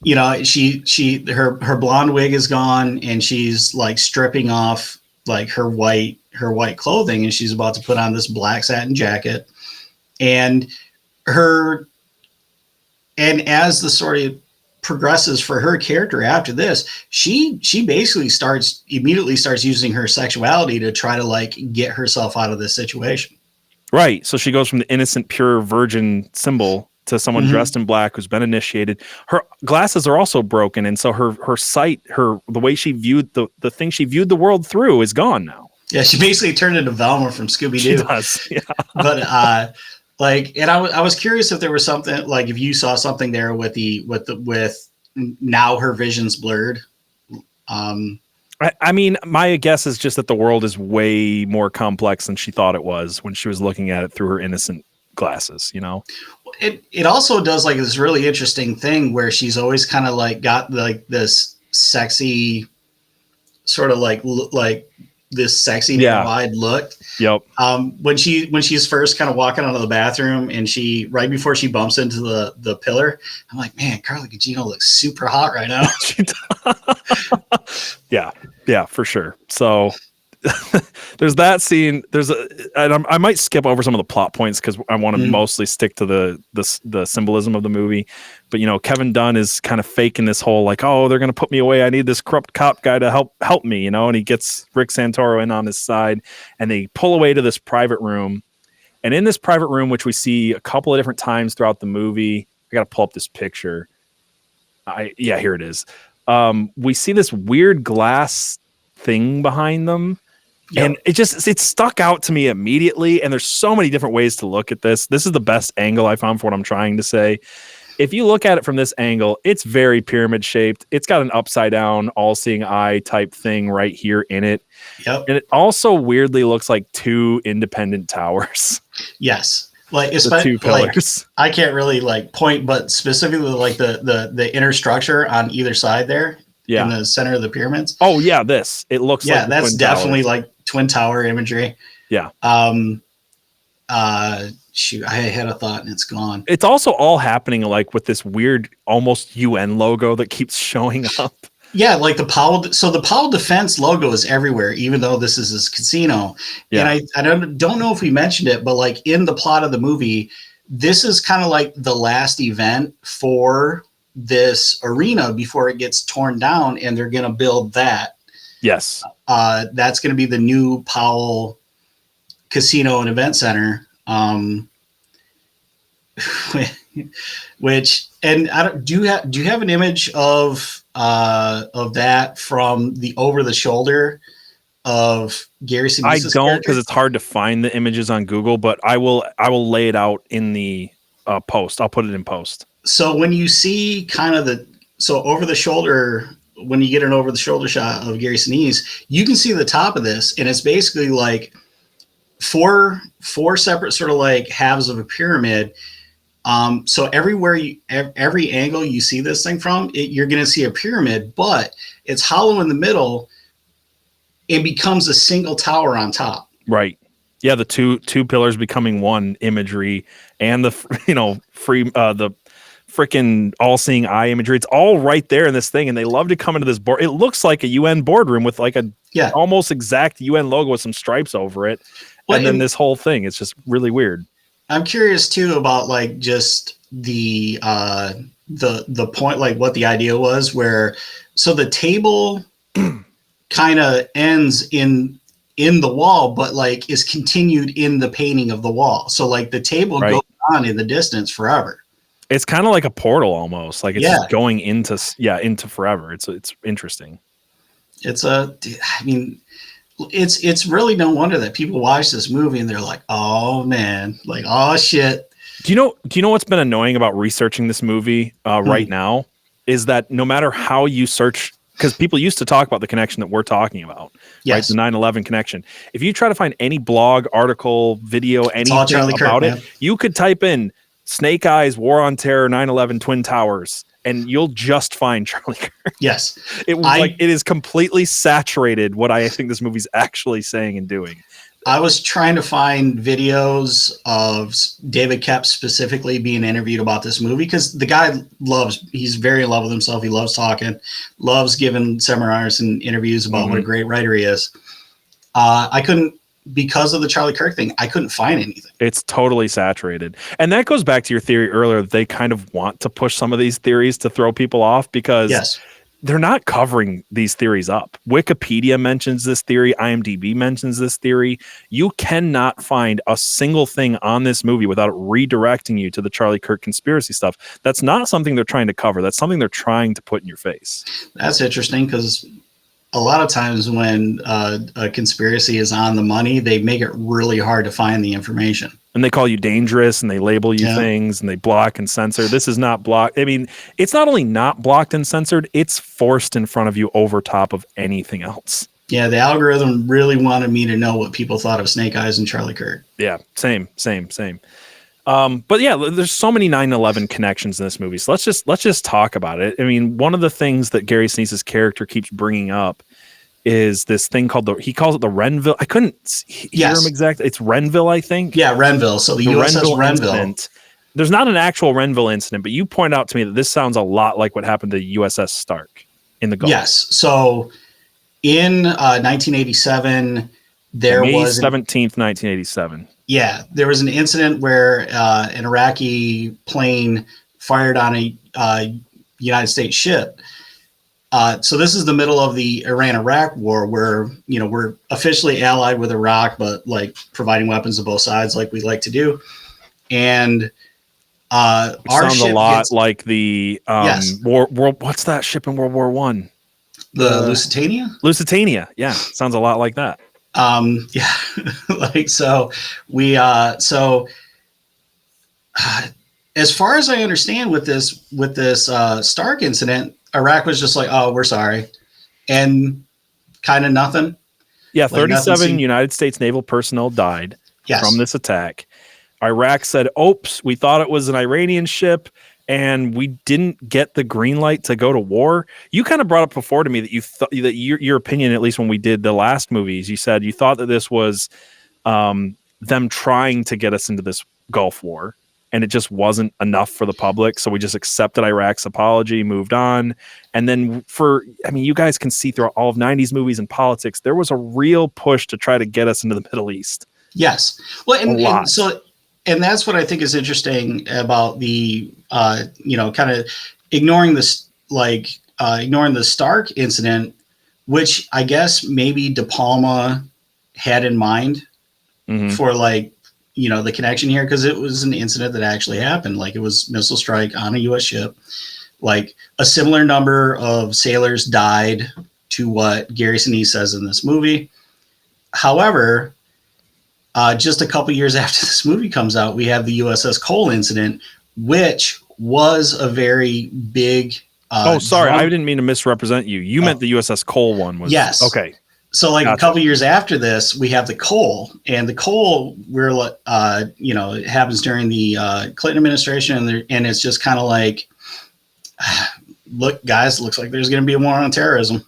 Her blonde wig is gone, and she's like stripping off like her white clothing, and she's about to put on this black satin jacket. And as the story progresses for her character after this, she basically immediately starts using her sexuality to try to like get herself out of this situation. Right. So she goes from the innocent, pure virgin symbol to someone dressed in black who's been initiated. Her glasses are also broken, and so her sight, the way she viewed the thing she viewed the world through is gone now. Yeah, she basically turned into Velma from Scooby-Doo. She does. Yeah. But and I was curious if there was something, like if you saw something there with now her vision's blurred. I mean, my guess is just that the world is way more complex than she thought it was when she was looking at it through her innocent glasses. It also does like this really interesting thing where she's always kind of like got like this sexy sort of like this sexy wide look. Yep. When she's first kind of walking out of the bathroom, and right before she bumps into the pillar, I'm like, man, Carla Gugino looks super hot right now. Yeah, for sure. So there's that scene. I might skip over some of the plot points because I want to mostly stick to the symbolism of the movie. But Kevin Dunn is kind of faking this whole like, oh, they're gonna put me away. I need this corrupt cop guy to help me, and he gets Rick Santoro in on his side, and they pull away to this private room. And in this private room, which we see a couple of different times throughout the movie, I gotta pull up this picture. Here it is. We see this weird glass thing behind them. Yep. And it stuck out to me immediately. And there's so many different ways to look at this. This is the best angle I found for what I'm trying to say. If you look at it from this angle, it's very pyramid shaped. It's got an upside down, all seeing eye type thing right here in it. Yep. And it also weirdly looks like two independent towers. Yes. Like the two pillars. Like, I can't really like point, but specifically like the inner structure on either side there. Yeah. In the center of the pyramids. Oh yeah. It looks like that's definitely like Twin Tower imagery. Yeah. Shoot, I had a thought and it's gone. It's also all happening like with this weird almost UN logo that keeps showing up. Yeah, like the Powell Defense logo is everywhere, even though this is his casino. Yeah. And I don't know if we mentioned it, but like in the plot of the movie, this is kind of like the last event for this arena before it gets torn down, and they're going to build that. Yes. That's going to be the new Powell Casino and Event Center. Which, and do you have an image of that from the over the shoulder of Gary Sinise's I don't, because character? it's hard to find the images on Google, but I will lay it out in the post. I'll put it in post. So when you see kind of over the shoulder, when you get an over the shoulder shot of Gary Sinise, you can see the top of this, and it's basically like four separate sort of like halves of a pyramid. So every angle you see this thing from, you're going to see a pyramid, but it's hollow in the middle and becomes a single tower on top. Right. Yeah. The two pillars becoming one imagery, and the freaking all-seeing eye imagery. It's all right there in this thing, and they love to come into this board. It looks like a UN boardroom with like almost exact UN logo with some stripes over it. Well, and then this whole thing, it's just really weird. I'm curious too about like just the point, like what the idea was, where so the table kind of ends in the wall, but like is continued in the painting of the wall. So like the table Right. goes on in the distance forever. It's kind of like a portal almost, like it's Yeah. just going into forever. It's interesting. I mean, it's really no wonder that people watch this movie and they're like, oh man, like, oh shit. Do you know what's been annoying about researching this movie right now is that no matter how you search, because people used to talk about the connection that we're talking about, Yes. right? The 9/11 connection. If you try to find any blog, article, video, anything Charlie Kirk, about man. it, you could type in Snake Eyes, War on Terror, 9/11 Twin Towers, and you'll just find Charlie Kirk. Yes. It was like it is completely saturated what I think this movie's actually saying and doing. I was trying to find videos of David Koepp specifically being interviewed about this movie because the guy he's very in love with himself. He loves talking, loves giving seminars and interviews about what a great writer he is. I couldn't, because of the Charlie Kirk thing, I couldn't find anything. It's totally saturated. And that goes back to your theory earlier that they kind of want to push some of these theories to throw people off because they're not covering these theories up. Wikipedia mentions this theory. IMDb mentions this theory. You cannot find a single thing on this movie without it redirecting you to the Charlie Kirk conspiracy stuff. That's not something they're trying to cover. That's something they're trying to put in your face. That's interesting because a lot of times when a conspiracy is on the money, they make it really hard to find the information. And they call you dangerous and they label you things and they block and censor. This is not blocked. I mean, it's not only not blocked and censored, it's forced in front of you over top of anything else. Yeah, the algorithm really wanted me to know what people thought of Snake Eyes and Charlie Kirk. Yeah, same. But yeah, there's so many 9/11 connections in this movie. So let's just talk about it. I mean, one of the things that Gary Sinise's character keeps bringing up is this thing called he calls it the Renville. I couldn't hear him exactly. It's Renville, I think. Yeah, Renville. So the USS Renville. Incident. There's not an actual Renville incident, but you point out to me that this sounds a lot like what happened to USS Stark in the Gulf. Yes. So in 1987, there May was 17th, 1987. Yeah, there was an incident where an Iraqi plane fired on a United States ship. So this is the middle of the Iran-Iraq war where, we're officially allied with Iraq, but like providing weapons to both sides like we like to do. And our sounds ship a lot like the what's that ship in World War I? The Lusitania? Lusitania. Yeah. Sounds a lot like that. Yeah. Like, so we, as far as I understand with this Stark incident, Iraq was just like, oh, we're sorry. And kind of nothing. Yeah. 37 United States naval personnel died from this attack. Iraq said, oops, we thought it was an Iranian ship and we didn't get the green light to go to war. You kind of brought up before to me that you thought that your opinion, at least when we did the last movies, you said you thought that this was them trying to get us into this Gulf War. And it just wasn't enough for the public. So we just accepted Iraq's apology, moved on. And then you guys can see through all of 90s movies and politics, there was a real push to try to get us into the Middle East. Yes. Well, and that's what I think is interesting about the, kind of ignoring this, ignoring the Stark incident, which I guess maybe De Palma had in mind for the connection here, because it was an incident that actually happened. Like, it was missile strike on a U.S. ship. Like, a similar number of sailors died to what Gary Sinise says in this movie. However, just a couple years after this movie comes out, we have the USS Cole incident, which was a very big. Sorry, I didn't mean to misrepresent you. You meant the USS Cole one was. Yes. Okay. So a couple years after this, we have the Cole, and the Cole, it happens during the Clinton administration, and it's just kind of like, look, guys, looks like there's going to be a war on terrorism.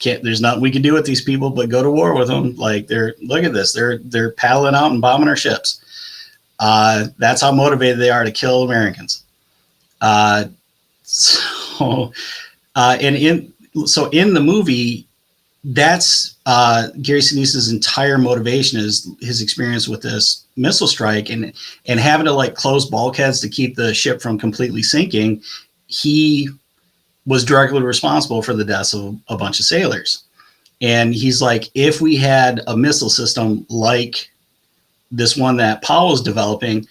There's nothing we can do with these people but go to war with them. Like, look at this, they're paddling out and bombing our ships. That's how motivated they are to kill Americans. In the movie, that's Gary Sinise's entire motivation is his experience with this missile strike and having to like close bulkheads to keep the ship from completely sinking. He was directly responsible for the deaths of a bunch of sailors. And he's like, if we had a missile system like this one that Powell's developing,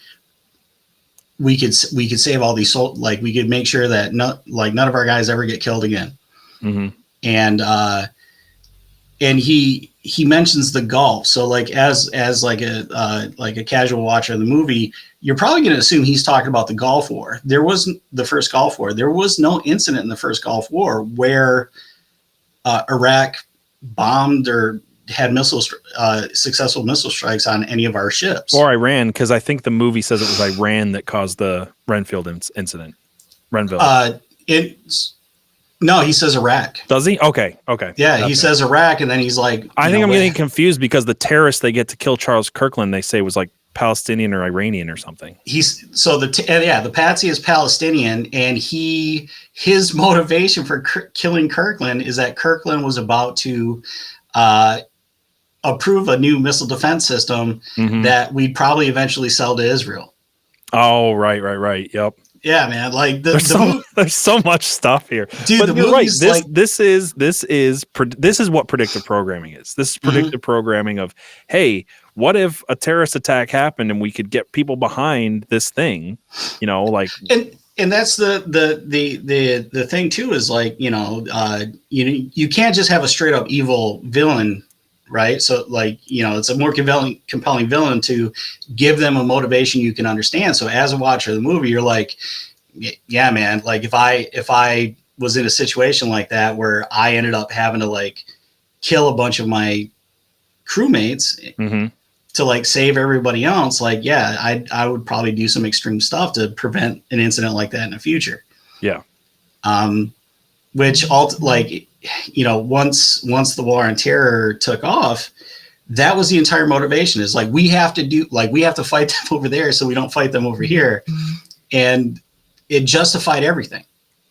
we could save all these like we could make sure that none of our guys ever get killed again. Mm-hmm. And he mentions the Gulf. So like as like a casual watcher of the movie, you're probably going to assume he's talking about the Gulf War. There wasn't the first Gulf War. There was no incident in the first Gulf War where Iraq bombed or had successful missile strikes on any of our ships. Or Iran, because I think the movie says it was Iran that caused the Renfield incident. Renville. No, he says Iraq. Does he? Okay. Yeah, he says Iraq, and then he's like... I think I'm getting confused because the terrorist they get to kill Charles Kirkland, they say was like Palestinian or Iranian or something. The patsy is Palestinian, and his motivation for killing Kirkland is that Kirkland was about to approve a new missile defense system that we'd probably eventually sell to Israel. Oh, right. Yep. Yeah, man. Like there's so much stuff here, dude. But you're right. This is what predictive programming is. This is predictive programming of, hey, what if a terrorist attack happened and we could get people behind this thing? You know, like and that's the thing too is like you can't just have a straight up evil villain. Right. So like, it's a more compelling villain to give them a motivation you can understand. So as a watcher of the movie, you're like, yeah, man, like if I was in a situation like that where I ended up having to like kill a bunch of my crewmates to like save everybody else, like, yeah, I would probably do some extreme stuff to prevent an incident like that in the future. Yeah. Which once the war on terror took off, that was the entire motivation is like, we have to fight them over there so we don't fight them over here. And it justified everything.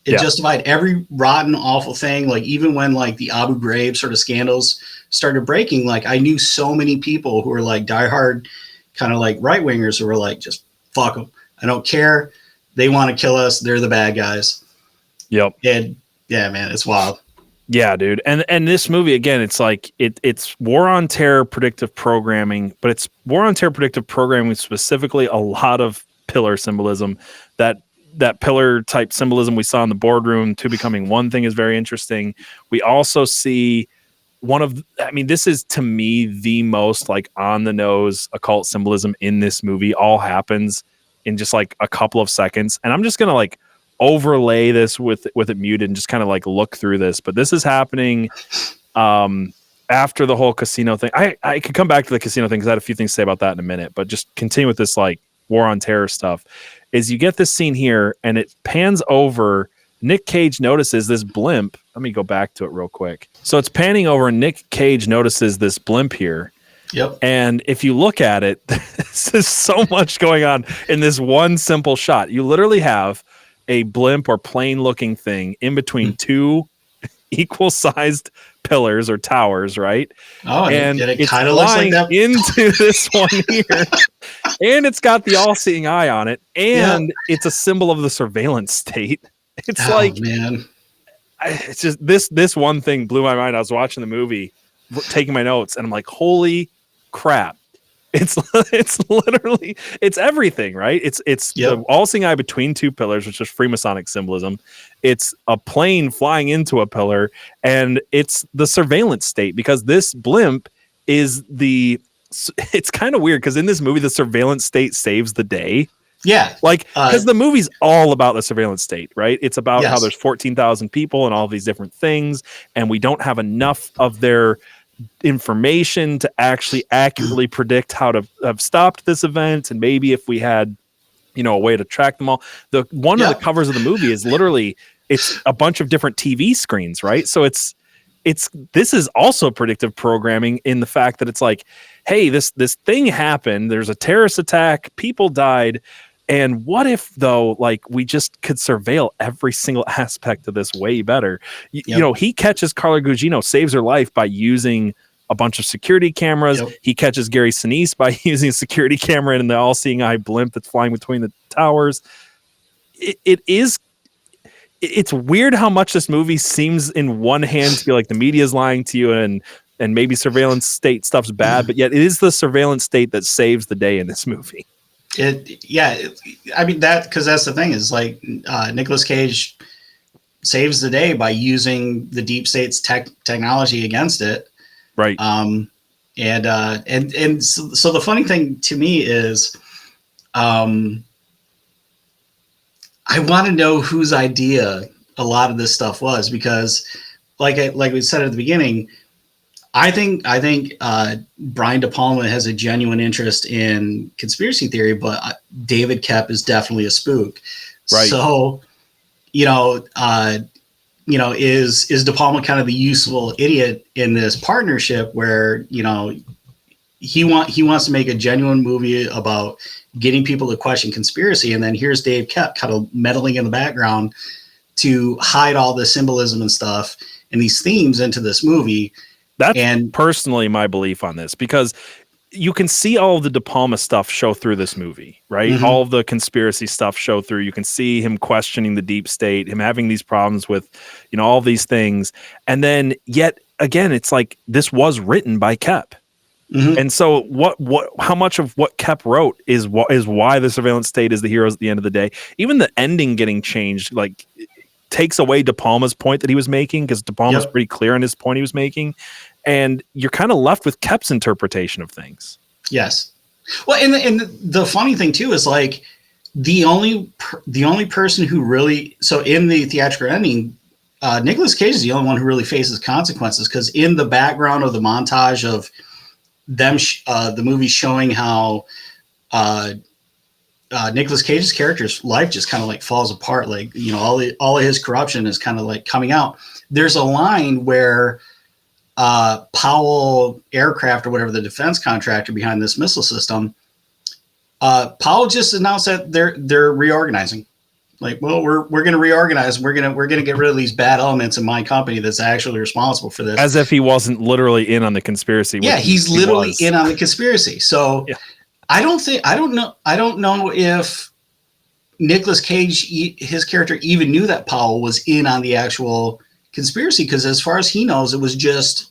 It justified every rotten, awful thing. Like even when like the Abu Ghraib sort of scandals started breaking, like I knew so many people who were like diehard kind of like right wingers who were like, just fuck them. I don't care. They want to kill us. They're the bad guys. Yep. And yeah, man, it's wild. Yeah, dude. And this movie, again, it's like it's war on terror predictive programming, but it's war on terror predictive programming with specifically a lot of pillar symbolism. That pillar type symbolism we saw in the boardroom, two becoming one thing, is very interesting. We also see this is to me the most like on the nose occult symbolism in this movie. All happens in just like a couple of seconds. And I'm just going to like overlay this with it muted and just kind of like look through this, but this is happening after the whole casino thing. I could come back to the casino thing because I had a few things to say about that in a minute, but just continue with this like war on terror stuff. Is you get this scene here and it pans over. Nick Cage notices this blimp. Let me go back to it real quick. So it's panning over and Nick Cage notices this blimp here. Yep. And if you look at it, there's so much going on in this one simple shot. You literally have a blimp or plane looking thing in between two equal sized pillars or towers, right? Oh, and it kind of looks like that into this one here. And it's got the all-seeing eye on it, and it's a symbol of the surveillance state. It's man. It's just this one thing blew my mind. I was watching the movie, taking my notes, and I'm like, holy crap. It's literally, it's everything, right? It's the all-seeing eye between two pillars, which is Freemasonic symbolism. It's a plane flying into a pillar, and it's the surveillance state, because this blimp is it's kind of weird because in this movie, the surveillance state saves the day. Yeah. Like, because the movie's all about the surveillance state, right? It's about how there's 14,000 people and all these different things, and we don't have enough of their information to actually accurately predict how to have stopped this event. And maybe if we had, a way to track them all. One of the covers of the movie is literally, it's a bunch of different TV screens, right? So this is also predictive programming in the fact that it's like, hey, this thing happened. There's a terrorist attack. People died. And what if, though, like, we just could surveil every single aspect of this way better? You know, he catches Carla Gugino, saves her life by using a bunch of security cameras. Yep. He catches Gary Sinise by using a security camera and the all-seeing eye blimp that's flying between the towers. It's weird how much this movie seems, in one hand, to be like the media is lying to you and maybe surveillance state stuff's bad, but yet it is the surveillance state that saves the day in this movie. I mean, because that's the thing, is like Nicolas Cage saves the day by using the deep state's technology against it. Right. So the funny thing to me is, I want to know whose idea a lot of this stuff was, because like we said at the beginning, I think Brian De Palma has a genuine interest in conspiracy theory, but David Koepp is definitely a spook. Right. So, is De Palma kind of the useful idiot in this partnership where, he wants to make a genuine movie about getting people to question conspiracy, and then here's Dave Koepp kind of meddling in the background to hide all the symbolism and stuff and these themes into this movie. That's personally my belief on this, because you can see all of the De Palma stuff show through this movie, right? Mm-hmm. All of the conspiracy stuff show through. You can see him questioning the deep state, him having these problems with, all these things. And then yet again, it's like, this was written by Koepp. Mm-hmm. And so how much of what Koepp wrote is why the surveillance state is the heroes at the end of the day. Even the ending getting changed, like, takes away De Palma's point that he was making, because De Palma's pretty clear on his point he was making, and you're kind of left with Koepp's interpretation of things. Yes. Well, and the funny thing too is, like, the only person who really, so in the theatrical ending, Nicolas Cage is the only one who really faces consequences, because in the background of the montage of them, the movie showing how Nicolas Cage's character's life just kind of like falls apart. Like, all of his corruption is kind of like coming out. There's a line where Powell Aircraft, or whatever, the defense contractor behind this missile system, Powell just announced that they're reorganizing. Like, well, we're going to reorganize. We're going to get rid of these bad elements in my company that's actually responsible for this. As if he wasn't literally in on the conspiracy. Yeah, he's literally in on the conspiracy. So yeah. I don't know if Nicolas Cage, his character, even knew that Powell was in on the actual conspiracy, because as far as he knows, it was just.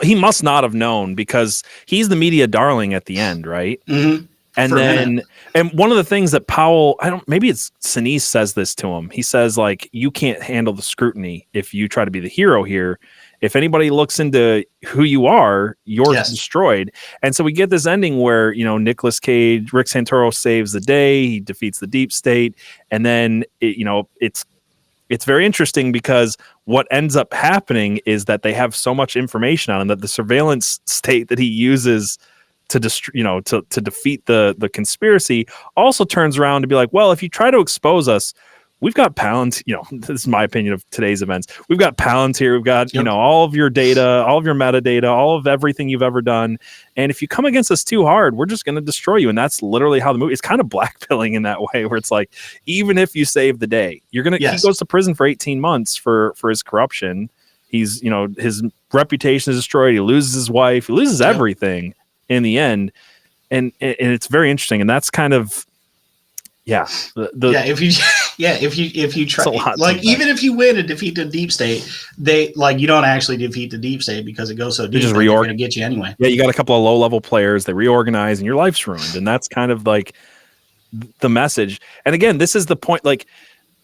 He must not have known, because he's the media darling at the end, right? Mm-hmm. And one of the things that Powell, maybe it's Sinise says this to him. He says, like, you can't handle the scrutiny if you try to be the hero here. If anybody looks into who you are, you're destroyed. And so we get this ending where, Nicolas Cage, Rick Santoro saves the day. He defeats the deep state. And then, it's very interesting, because what ends up happening is that they have so much information on him that the surveillance state that he uses to defeat the conspiracy also turns around to be like, well, if you try to expose us, we've got this is my opinion of today's events. We've got Palantir, we've got, all of your data, all of your metadata, all of everything you've ever done. And if you come against us too hard, we're just going to destroy you. And that's literally how the movie is kind of blackpilling in that way, where it's like, even if you save the day, he goes to prison for 18 months for his corruption. He's, his reputation is destroyed. He loses his wife, he loses everything in the end. And it's very interesting. And that's kind of, if you try, like, even if you win and defeat the deep state, you don't actually defeat the deep state, because it goes so deep. They just they're going to get you anyway. Yeah, you got a couple of low-level players. They reorganize, and your life's ruined. And that's kind of like the message. And again, this is the point. Like,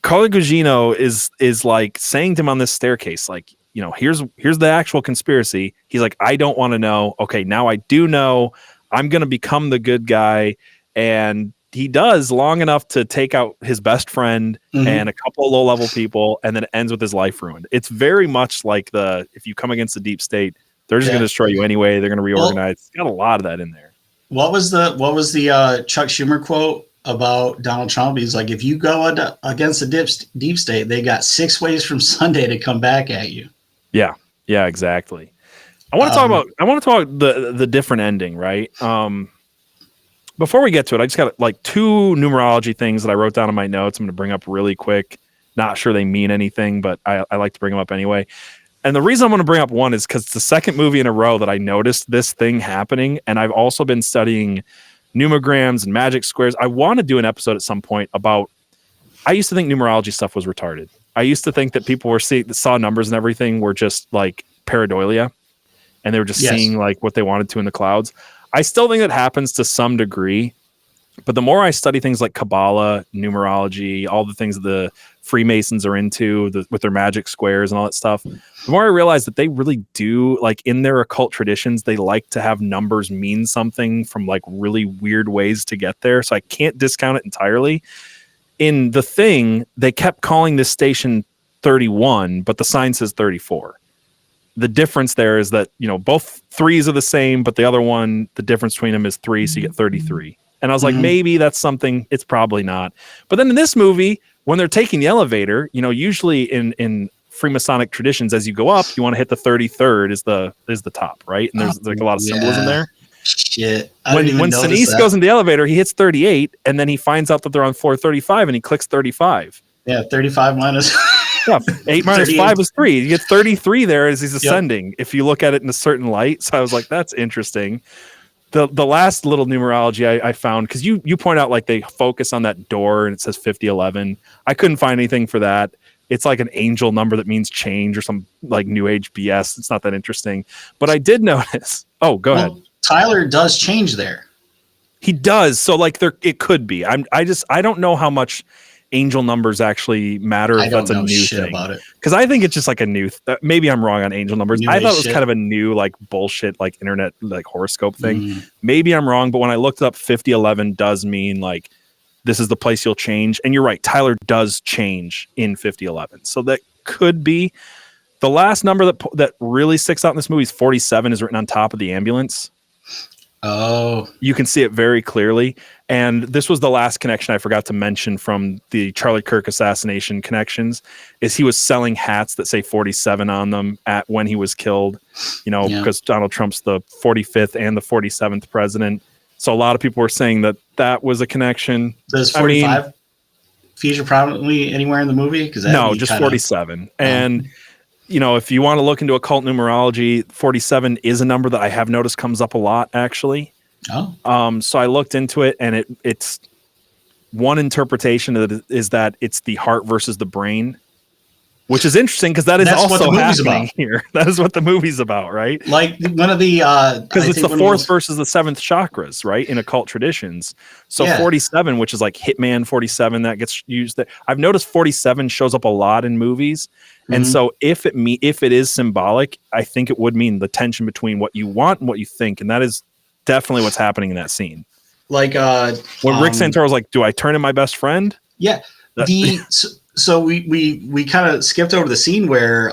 Carla Gugino is like saying to him on this staircase, like, here's the actual conspiracy. He's like, I don't want to know. Okay, now I do know. I'm going to become the good guy. And he does, long enough to take out his best friend and a couple of low-level people, and then it ends with his life ruined. It's very much like if you come against the deep state, they're just going to destroy you anyway. They're going to reorganize. It's got a lot of that in there. What was the Chuck Schumer quote about Donald Trump? He's like, if you go against the deep state, they got 6 ways from Sunday to come back at you. Yeah, exactly. I want to talk about the different ending, right? before we get to it, I just got like 2 numerology things that I wrote down in my notes. I'm going to bring up really quick. Not sure they mean anything, but I like to bring them up anyway. And the reason I'm going to bring up one is because it's the second movie in a row that I noticed this thing happening. And I've also been studying numerograms and magic squares. I want to do an episode at some point about, I used to think numerology stuff was retarded. I used to think that people saw numbers and everything were just like pareidolia, and they were just seeing like what they wanted to in the clouds. I still think that happens to some degree, but the more I study things like Kabbalah, numerology, all the things the Freemasons are into with their magic squares and all that stuff, the more I realize that they really do, like in their occult traditions, they like to have numbers mean something from like really weird ways to get there. So I can't discount it entirely. In The Thing, they kept calling this station 31, but the sign says 34. The difference there is that, you know, both 3s are the same, but the other one, the difference between them is 3, so you get 33. And I was like, maybe that's something. It's probably not. But then in this movie, when they're taking the elevator, you know, usually in Freemasonic traditions, as you go up, you want to hit the 33rd is the top, right? And there's like a lot of symbolism there. Shit. When Sinise goes in the elevator, he hits 38, and then he finds out that they're on floor 35, and he clicks 35. Yeah, 35 minus... Yeah, 8 minus 5 is 3. You get 33 there as he's ascending, if you look at it in a certain light. So I was like, that's interesting. The last little numerology I found, because you point out like they focus on that door and it says 5011. I couldn't find anything for that. It's like an angel number that means change or some like new age BS. It's not that interesting. But I did notice. Oh, go ahead. Tyler does change there. He does. So like it could be. I don't know how much angel numbers actually matter. If that's a new thing about it, because I think it's just like a new maybe I'm wrong on angel numbers. I thought it was kind of a new like bullshit like internet like horoscope thing. Maybe I'm wrong, but when I looked up 5011 does mean like this is the place you'll change. And you're right, Tyler does change in 5011, so that could be. The last number that really sticks out in this movie is 47 is written on top of the ambulance. Oh, you can see it very clearly. And this was the last connection I forgot to mention from the Charlie Kirk assassination connections, is he was selling hats that say 47 on them when he was killed, you know, because Donald Trump's the 45th and the 47th president. So a lot of people were saying that was a connection. Does 45 feature prominently anywhere in the movie? No, just 47. And you know, if you want to look into occult numerology, 47 is a number that I have noticed comes up a lot, actually. Oh. So I looked into it, and it's one interpretation is that it's the heart versus the brain, which is interesting because that's also happening here. That is what the movie's about, right? Like one of the because it's the 4th versus the 7th chakras, right? In occult traditions. So 47, which is like Hitman 47, that gets used. I've noticed 47 shows up a lot in movies. And so if it is symbolic, I think it would mean the tension between what you want and what you think. And that is definitely what's happening in that scene. Like when Rick Santora's like, do I turn in my best friend? Yeah. So we kind of skipped over the scene where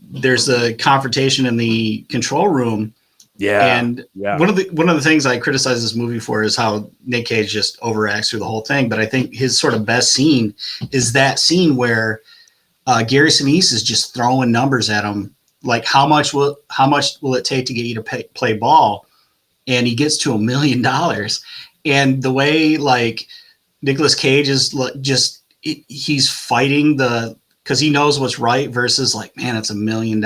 there's a confrontation in the control room. Yeah. And one of the things I criticize this movie for is how Nick Cage just overacts through the whole thing. But I think his sort of best scene is that scene where Gary Sinise is just throwing numbers at him, like how much will it take to get you to play ball, and he gets to $1 million, and the way like Nicolas Cage is just he's fighting because he knows what's right versus like, man, it's $1 million,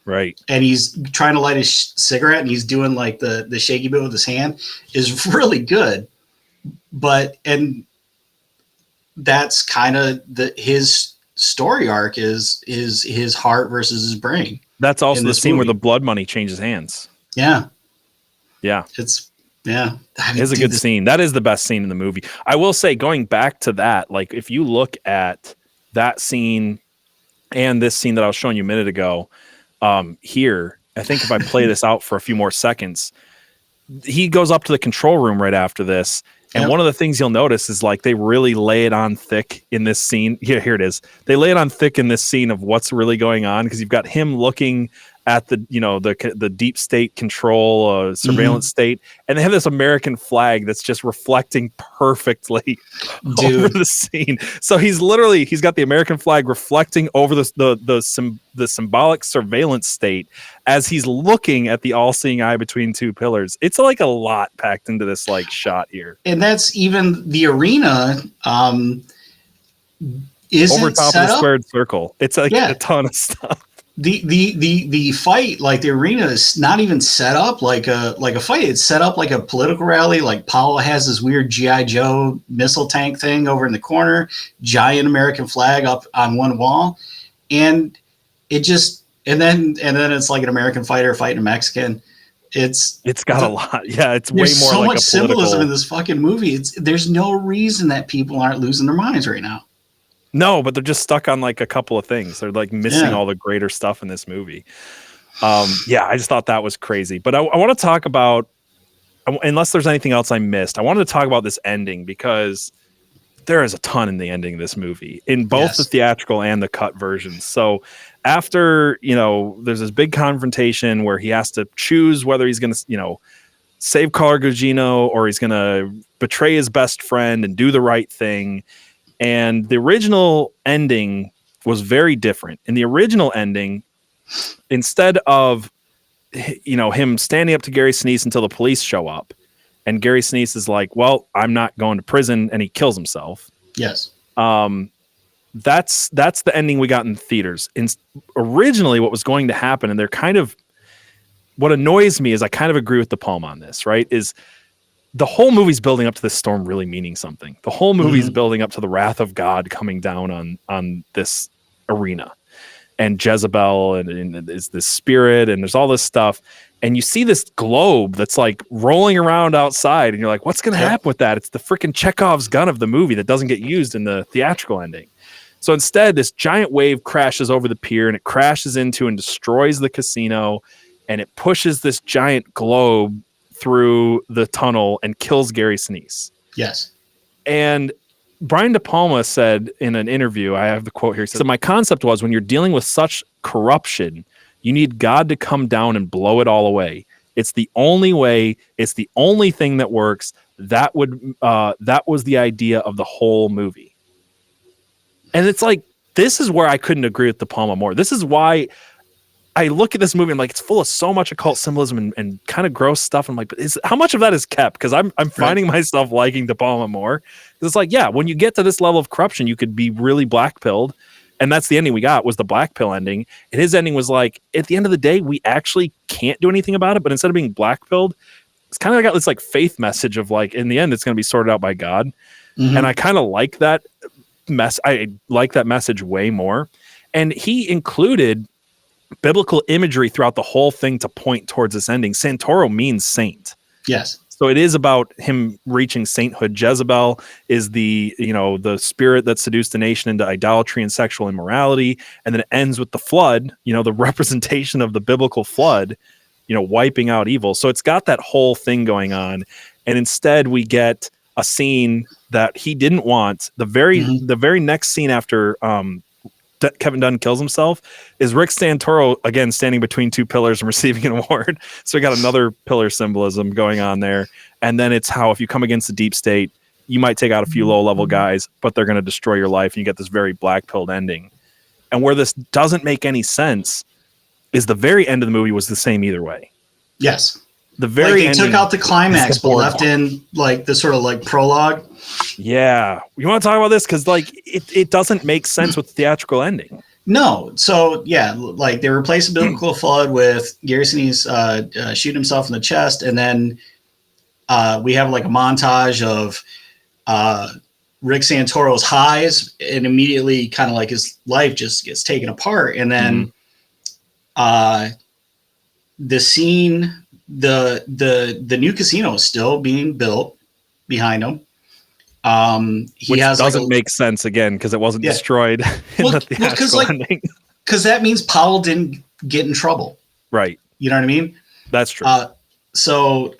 right? And he's trying to light his cigarette, and he's doing like the shaky bit with his hand is really good, and that's kind of his story arc is his heart versus his brain. That's also the scene where the blood money changes hands. Yeah. It's a good scene. That is the best scene in the movie. I will say, going back to that, like if you look at that scene and this scene that I was showing you a minute ago, here, I think if I play this out for a few more seconds, he goes up to the control room right after this. And one of the things you'll notice is like they really lay it on thick in this scene. Here it is. They lay it on thick in this scene of what's really going on, because you've got him looking at the the deep state control surveillance state, and they have this American flag that's just reflecting perfectly over the scene. So he's got the American flag reflecting over the symbolic surveillance state as he's looking at the all-seeing eye between two pillars. It's like a lot packed into this like shot here, and that's even the arena isn't over top of the squared circle. It's like a ton of stuff. The fight, like the arena, is not even set up like a fight. It's set up like a political rally. Like Powell has this weird G.I. Joe missile tank thing over in the corner, giant American flag up on one wall, and then it's like an American fighter fighting a Mexican. It's got a lot. Yeah, it's way more so like much a symbolism in this fucking movie. There's no reason that people aren't losing their minds right now. No, but they're just stuck on like a couple of things. They're like missing all the greater stuff in this movie. I just thought that was crazy. But I want to talk about, unless there's anything else I missed, I wanted to talk about this ending because there is a ton in the ending of this movie, in both the theatrical and the cut versions. So after, there's this big confrontation where he has to choose whether he's going to, save Carla Gugino or he's going to betray his best friend and do the right thing. And the original ending was very different. In the original ending, instead of him standing up to Gary Sinise until the police show up, and Gary Sinise is like, "Well, I'm not going to prison," and he kills himself. Yes. That's the ending we got in theaters. Originally, what was going to happen, and they're kind of, what annoys me is I kind of agree with De Palma on this, right? Is the whole movie's building up to this storm really meaning something. The whole movie's building up to the wrath of God coming down on this arena, and Jezebel and is this spirit, and there's all this stuff. And you see this globe that's like rolling around outside, and you're like, what's going to happen with that? It's the freaking Chekhov's gun of the movie that doesn't get used in the theatrical ending. So instead, this giant wave crashes over the pier, and it crashes into and destroys the casino, and it pushes this giant globe through the tunnel and kills Gary Sinise. Yes. And Brian De Palma said in an interview, I have the quote here, he said, "My concept was, when you're dealing with such corruption, you need God to come down and blow it all away. It's the only way. It's the only thing that works. That was the idea of the whole movie." And it's like, this is where I couldn't agree with De Palma more. This is why I look at this movie and like, it's full of so much occult symbolism and kind of gross stuff. I'm like, but how much of that is kept? Because I'm finding myself liking De Palma more. It's like, yeah, when you get to this level of corruption, you could be really black-pilled. And that's the ending we got, was the black pill ending. And his ending was like, at the end of the day, we actually can't do anything about it. But instead of being black pilled, it's kind of got this like faith message of like, in the end, it's going to be sorted out by God. And I kind of like that I like that message way more. And he included biblical imagery throughout the whole thing to point towards this ending. Santoro means saint. Yes. So it is about him reaching sainthood. Jezebel is the spirit that seduced the nation into idolatry and sexual immorality. And then it ends with the flood, the representation of the biblical flood, wiping out evil. So it's got that whole thing going on. And instead we get a scene that he didn't want. The very next scene after Kevin Dunn kills himself is Rick Santoro again standing between two pillars and receiving an award. So we got another pillar symbolism going on there. And then it's how, if you come against the deep state, you might take out a few low level guys, but they're going to destroy your life. And you get this very black pilled ending. And where this doesn't make any sense is the very end of the movie was the same either way. Yes. The very end. They took out the climax, but left in like the sort of like prologue. Yeah. You want to talk about this? Because like it doesn't make sense with the theatrical ending. No. So yeah, like they replaced the biblical flood with Gary Sinise shooting himself in the chest, and then we have like a montage of Rick Santoro's highs, and immediately kind of like his life just gets taken apart. And then the scene, the new casino is still being built behind him. Which doesn't make sense again because it wasn't destroyed in the theatrical ending. Because that means Powell didn't get in trouble, right? You know what I mean? That's true. So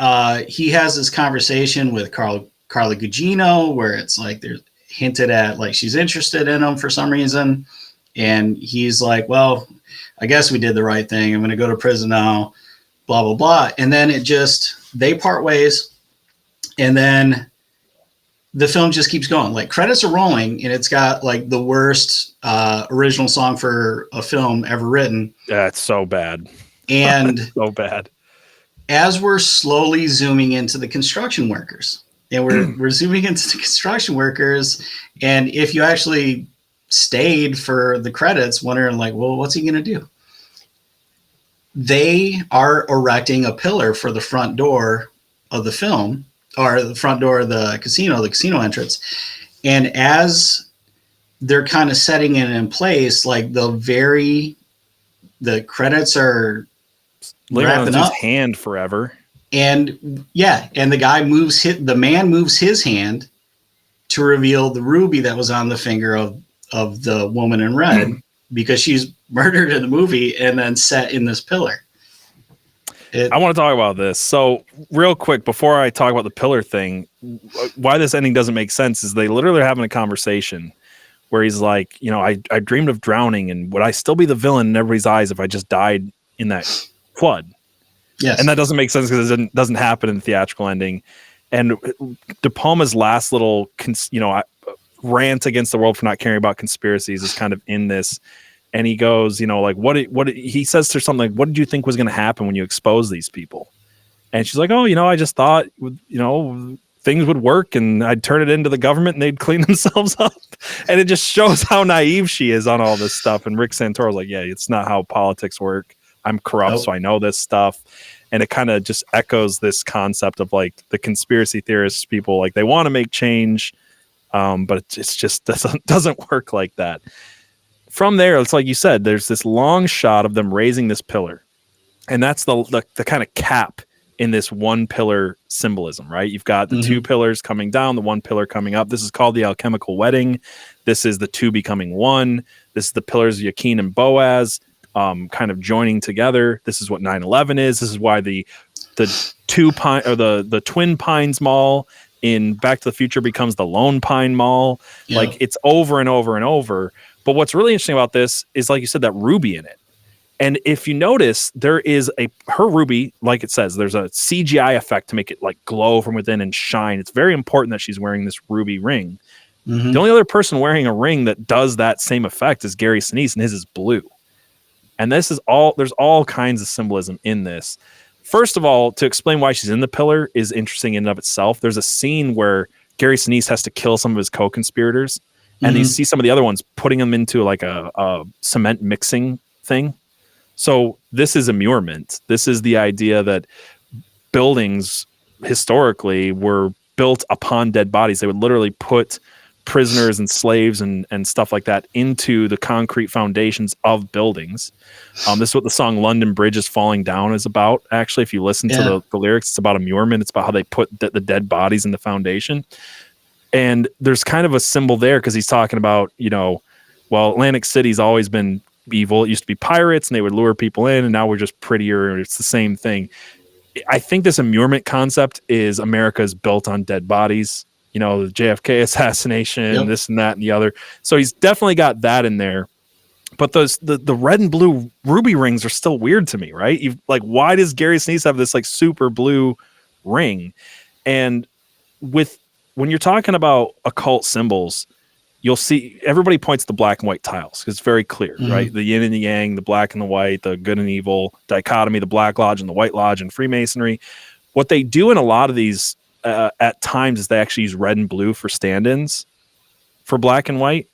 he has this conversation with Carla Gugino where it's like they're hinted at like she's interested in him for some reason, and he's like, "Well, I guess we did the right thing. I'm going to go to prison now, blah, blah, blah. And then they part ways. And then the film just keeps going. Like, credits are rolling, and it's got like the worst original song for a film ever written. Yeah, it's so bad. And so bad. As we're slowly zooming into the construction workers, and we're zooming into the construction workers, and if you actually stayed for the credits, wondering like, well, what's he going to do? They are erecting a pillar for the front door of the film, or the front door of the casino entrance. And as they're kind of setting it in place, like the credits are wrapping up. His hand forever. And yeah, and the man moves his hand to reveal the ruby that was on the finger of the woman in red, because she's murdered in the movie and then set in this pillar. I want to talk about this. So real quick, before I talk about the pillar thing, why this ending doesn't make sense is they literally are having a conversation where he's like, I dreamed of drowning, and would I still be the villain in everybody's eyes if I just died in that flood? Yes. And that doesn't make sense because it doesn't happen in the theatrical ending. And De Palma's last little, rant against the world for not caring about conspiracies is kind of in this. And he goes, he says to her something like, what did you think was going to happen when you expose these people? And she's like, oh, I just thought, things would work and I'd turn it into the government and they'd clean themselves up. And it just shows how naive she is on all this stuff. And Rick Santoro's like, yeah, it's not how politics work. I'm corrupt, so I know this stuff. And it kind of just echoes this concept of like the conspiracy theorists people, like they want to make change, but it's just doesn't work like that. From there, it's like you said, there's this long shot of them raising this pillar. And that's the kind of cap in this one pillar symbolism, right? You've got the two pillars coming down, the one pillar coming up. This is called the alchemical wedding. This is the two becoming one. This is the pillars of Yakin and Boaz kind of joining together. This is what 9/11 is. This is why the Twin Pines Mall in Back to the Future becomes the Lone Pine Mall. Yeah. Like, it's over and over and over. But what's really interesting about this is, like you said, that ruby in it. And if you notice, there is her ruby, like it says, there's a CGI effect to make it like glow from within and shine. It's very important that she's wearing this ruby ring. The only other person wearing a ring that does that same effect is Gary Sinise, and his is blue. And there's all kinds of symbolism in this. First of all, to explain why she's in the pillar is interesting in and of itself. There's a scene where Gary Sinise has to kill some of his co-conspirators. And you see some of the other ones putting them into like a cement mixing thing. So this is immurement. This is the idea that buildings historically were built upon dead bodies. They would literally put prisoners and slaves and stuff like that into the concrete foundations of buildings. This is what the song London Bridge is Falling Down is about. Actually, if you listen to the lyrics, it's about immurement. It's about how they put the dead bodies in the foundation. And there's kind of a symbol there because he's talking about, Atlantic City's always been evil. It used to be pirates and they would lure people in, and now we're just prettier. It's the same thing. I think this immurement concept is America is built on dead bodies, the JFK assassination, this and that and the other. So he's definitely got that in there. But the red and blue ruby rings are still weird to me, right? Why does Gary Sinise have this like super blue ring? And when you're talking about occult symbols, you'll see everybody points to black and white tiles because it's very clear, right? The yin and the yang, the black and the white, the good and evil dichotomy, the Black Lodge and the White Lodge and Freemasonry. What they do in a lot of these at times is they actually use red and blue for stand-ins for black and white.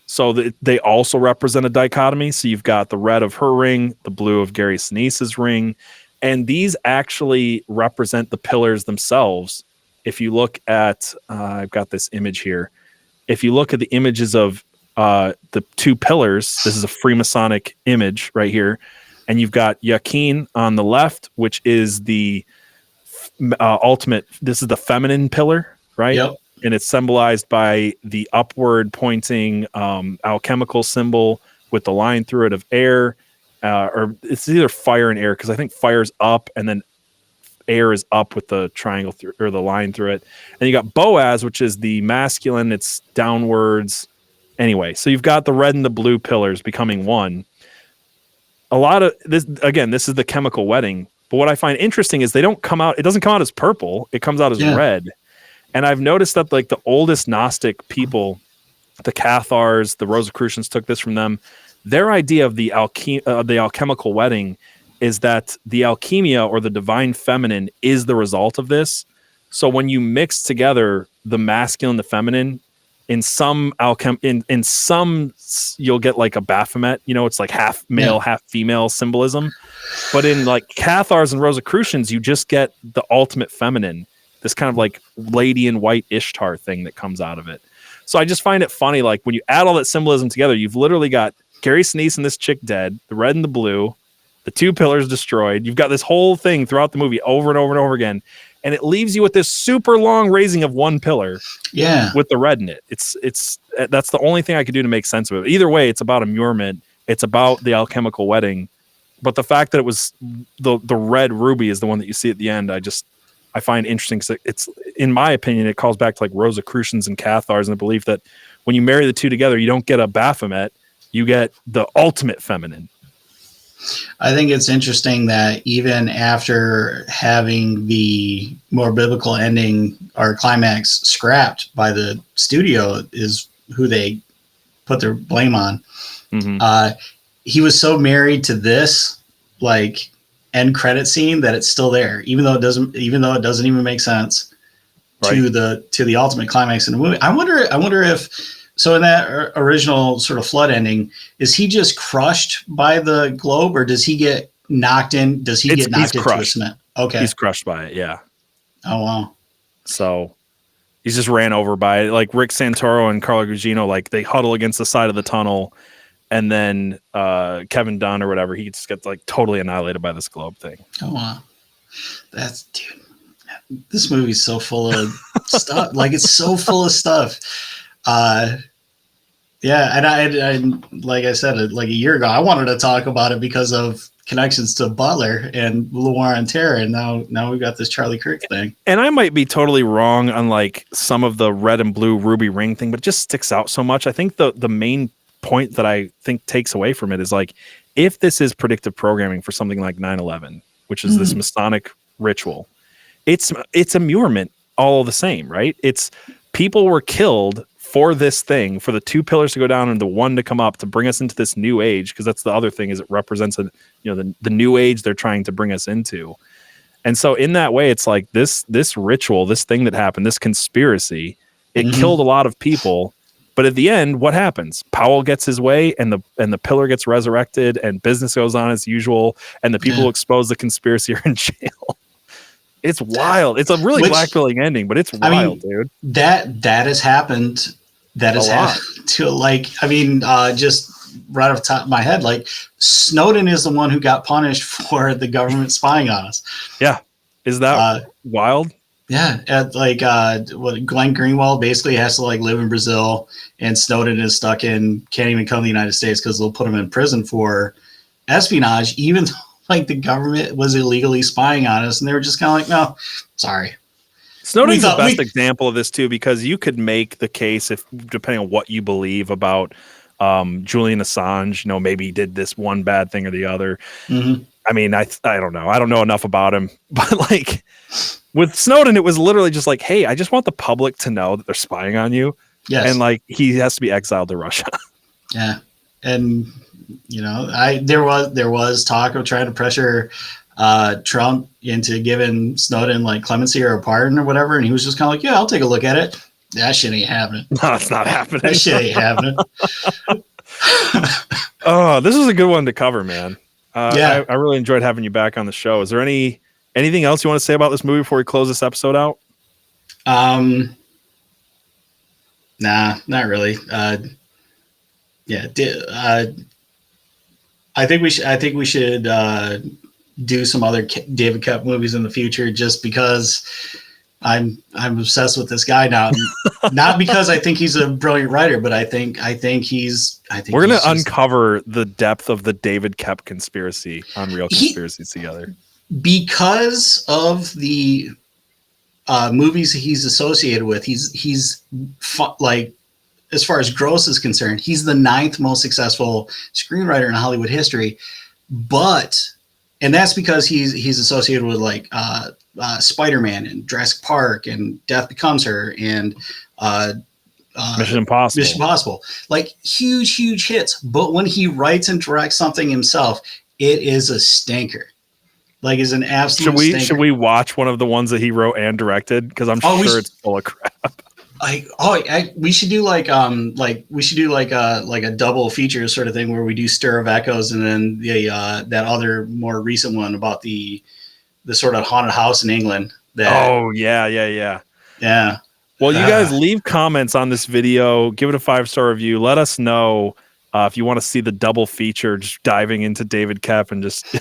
So they also represent a dichotomy. So you've got the red of her ring, the blue of Gary Sinise's ring, and these actually represent the pillars themselves. If you look at, I've got this image here. If you look at the images of the two pillars, this is a Freemasonic image right here. And you've got Yakin on the left, which is the ultimate, this is the feminine pillar, right? Yep. And it's symbolized by the upward pointing alchemical symbol with the line through it of air, or it's either fire and air, because I think fire's up and then air is up with the triangle through, or the line through it. And you got Boaz, which is the masculine, it's downwards. Anyway, so you've got the red and the blue pillars becoming one. a lot of this, again, this is the chemical wedding. But what I find interesting is it doesn't come out as purple. It comes out as red. And I've noticed that like the oldest Gnostic people, the Cathars, the Rosicrucians took this from them. Their idea of the alchemical wedding is that the alchemia or the divine feminine is the result of this. So when you mix together the masculine, the feminine, in some in some you'll get like a Baphomet, it's like half male, half female symbolism. But in like Cathars and Rosicrucians, you just get the ultimate feminine, this kind of like lady in white Ishtar thing that comes out of it. So I just find it funny, like when you add all that symbolism together, you've literally got Gary Sinise and this chick dead, the red and the blue, the two pillars destroyed. You've got this whole thing throughout the movie over and over and over again. And it leaves you with this super long raising of one pillar, with the red in it. That's the only thing I could do to make sense of it. Either way, it's about immurement. It's about the alchemical wedding. But the fact that it was the red ruby is the one that you see at the end, I find interesting because it's, in my opinion, it calls back to like Rosicrucians and Cathars and the belief that when you marry the two together, you don't get a Baphomet, you get the ultimate feminine. I think it's interesting that even after having the more biblical ending or climax scrapped by the studio is who they put their blame on. Mm-hmm. He was so married to this like end credit scene that it's still there, even though it doesn't even make sense to the ultimate climax in the movie. I wonder if, so in that original sort of flood ending, is he just crushed by the globe, or does he get knocked in? Does he get knocked into the cement? Okay. He's crushed by it. Yeah. Oh, wow. So he's just ran over by it. Like Rick Santoro and Carlo Gugino, like they huddle against the side of the tunnel, and then Kevin Dunn or whatever, he just gets like totally annihilated by this globe thing. Oh, wow. Dude, this movie's so full of stuff. Like, it's so full of stuff. Yeah, and I like I said, like a year ago, I wanted to talk about it because of connections to Butler and Le War on Terror, and now we've got this Charlie Kirk thing. And I might be totally wrong on like some of the red and blue ruby ring thing, but it just sticks out so much. I think the main point that I think takes away from it is like, if this is predictive programming for something like 9/11, which is this Masonic ritual, it's immurement all the same, right? It's people were killed for this thing, for the two pillars to go down and the one to come up to bring us into this new age, because that's the other thing, is it represents the new age they're trying to bring us into. And so in that way, it's like this ritual, this thing that happened, this conspiracy, it killed a lot of people. But at the end, what happens? Powell gets his way, and the pillar gets resurrected, and business goes on as usual, and the people who expose the conspiracy are in jail. It's wild. It's a really blackpilling ending, but it's wild, dude. That has happened. That has happened to, like, just right off the top of my head, like, Snowden is the one who got punished for the government spying on us. Yeah. Is that wild? Yeah. Glenn Greenwald basically has to like live in Brazil, and Snowden is stuck can't even come to the United States because they'll put him in prison for espionage, even though like the government was illegally spying on us, and they were just kind of like, no, sorry. Snowden's the best example of this too, because you could make the case, if depending on what you believe about Julian Assange, maybe he did this one bad thing or the other. Mm-hmm. I mean, I don't know. I don't know enough about him, but like with Snowden, it was literally just like, hey, I just want the public to know that they're spying on you. Yes. And like, he has to be exiled to Russia. Yeah. And there was talk of trying to pressure Trump into giving Snowden like clemency or a pardon or whatever, and he was just kind of like, yeah, I'll take a look at it. That shit ain't happening. No, it's not happening. That shit ain't happening. Oh, this was a good one to cover, man. I really enjoyed having you back on the show. Is there anything else you want to say about this movie before we close this episode out? Nah, not really. I think we should do some other David Koepp movies in the future, just because I'm obsessed with this guy now. Not because I think he's a brilliant writer, but I think we're going to uncover the depth of the David Koepp conspiracy on Real Conspiracies together, because of the movies he's associated with. He's like, as far as gross is concerned, he's the 9th most successful screenwriter in Hollywood history. And that's because he's associated with like Spider-Man and Jurassic Park and Death Becomes Her and Mission Impossible, like huge hits. But when he writes and directs something himself, it is a stinker. Like, is an absolute stinker. Should we watch one of the ones that he wrote and directed? Because I'm sure it's full of crap. We should do like a double feature sort of thing where we do Stir of Echoes and then that other more recent one about the sort of haunted house in England. Yeah. Well, you guys leave comments on this video. Give it a 5-star review. Let us know if you want to see the double feature, just diving into David Koepp and just.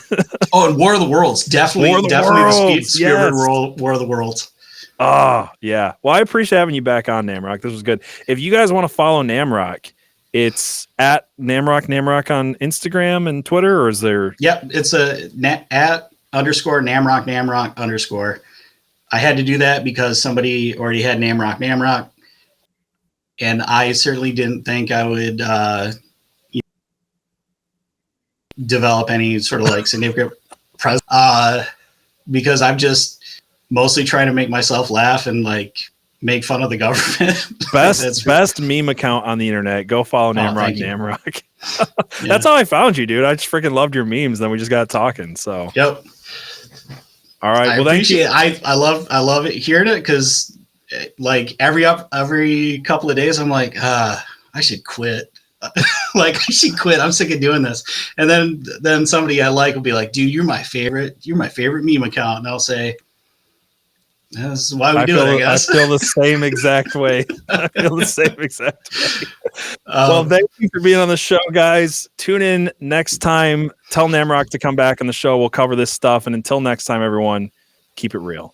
And War of the Worlds, definitely the Spielberg War of the Worlds. Oh, yeah. Well, I appreciate having you back on, Namrok. This was good. If you guys want to follow Namrok, it's at NamrokNamork on Instagram and Twitter, or is there? Yep, it's at _NamrokNamork_. I had to do that because somebody already had NamrokNamork, and I certainly didn't think I would develop any sort of like significant presence because I'm just mostly trying to make myself laugh and like make fun of the government. Best meme account on the internet. Go follow NamrokNamork. That's how I found you, dude. I just freaking loved your memes. Then we just got talking. So yep. All right. I appreciate it. I love it hearing it because like every couple of days I'm like, I should quit. Like I should quit. I'm sick of doing this. And then somebody I like will be like, dude, you're my favorite meme account. And I'll say, that's why we do it, I guess. I feel the same exact way. Well, thank you for being on the show, guys. Tune in next time. Tell Namrok to come back on the show. We'll cover this stuff. And until next time, everyone, keep it real.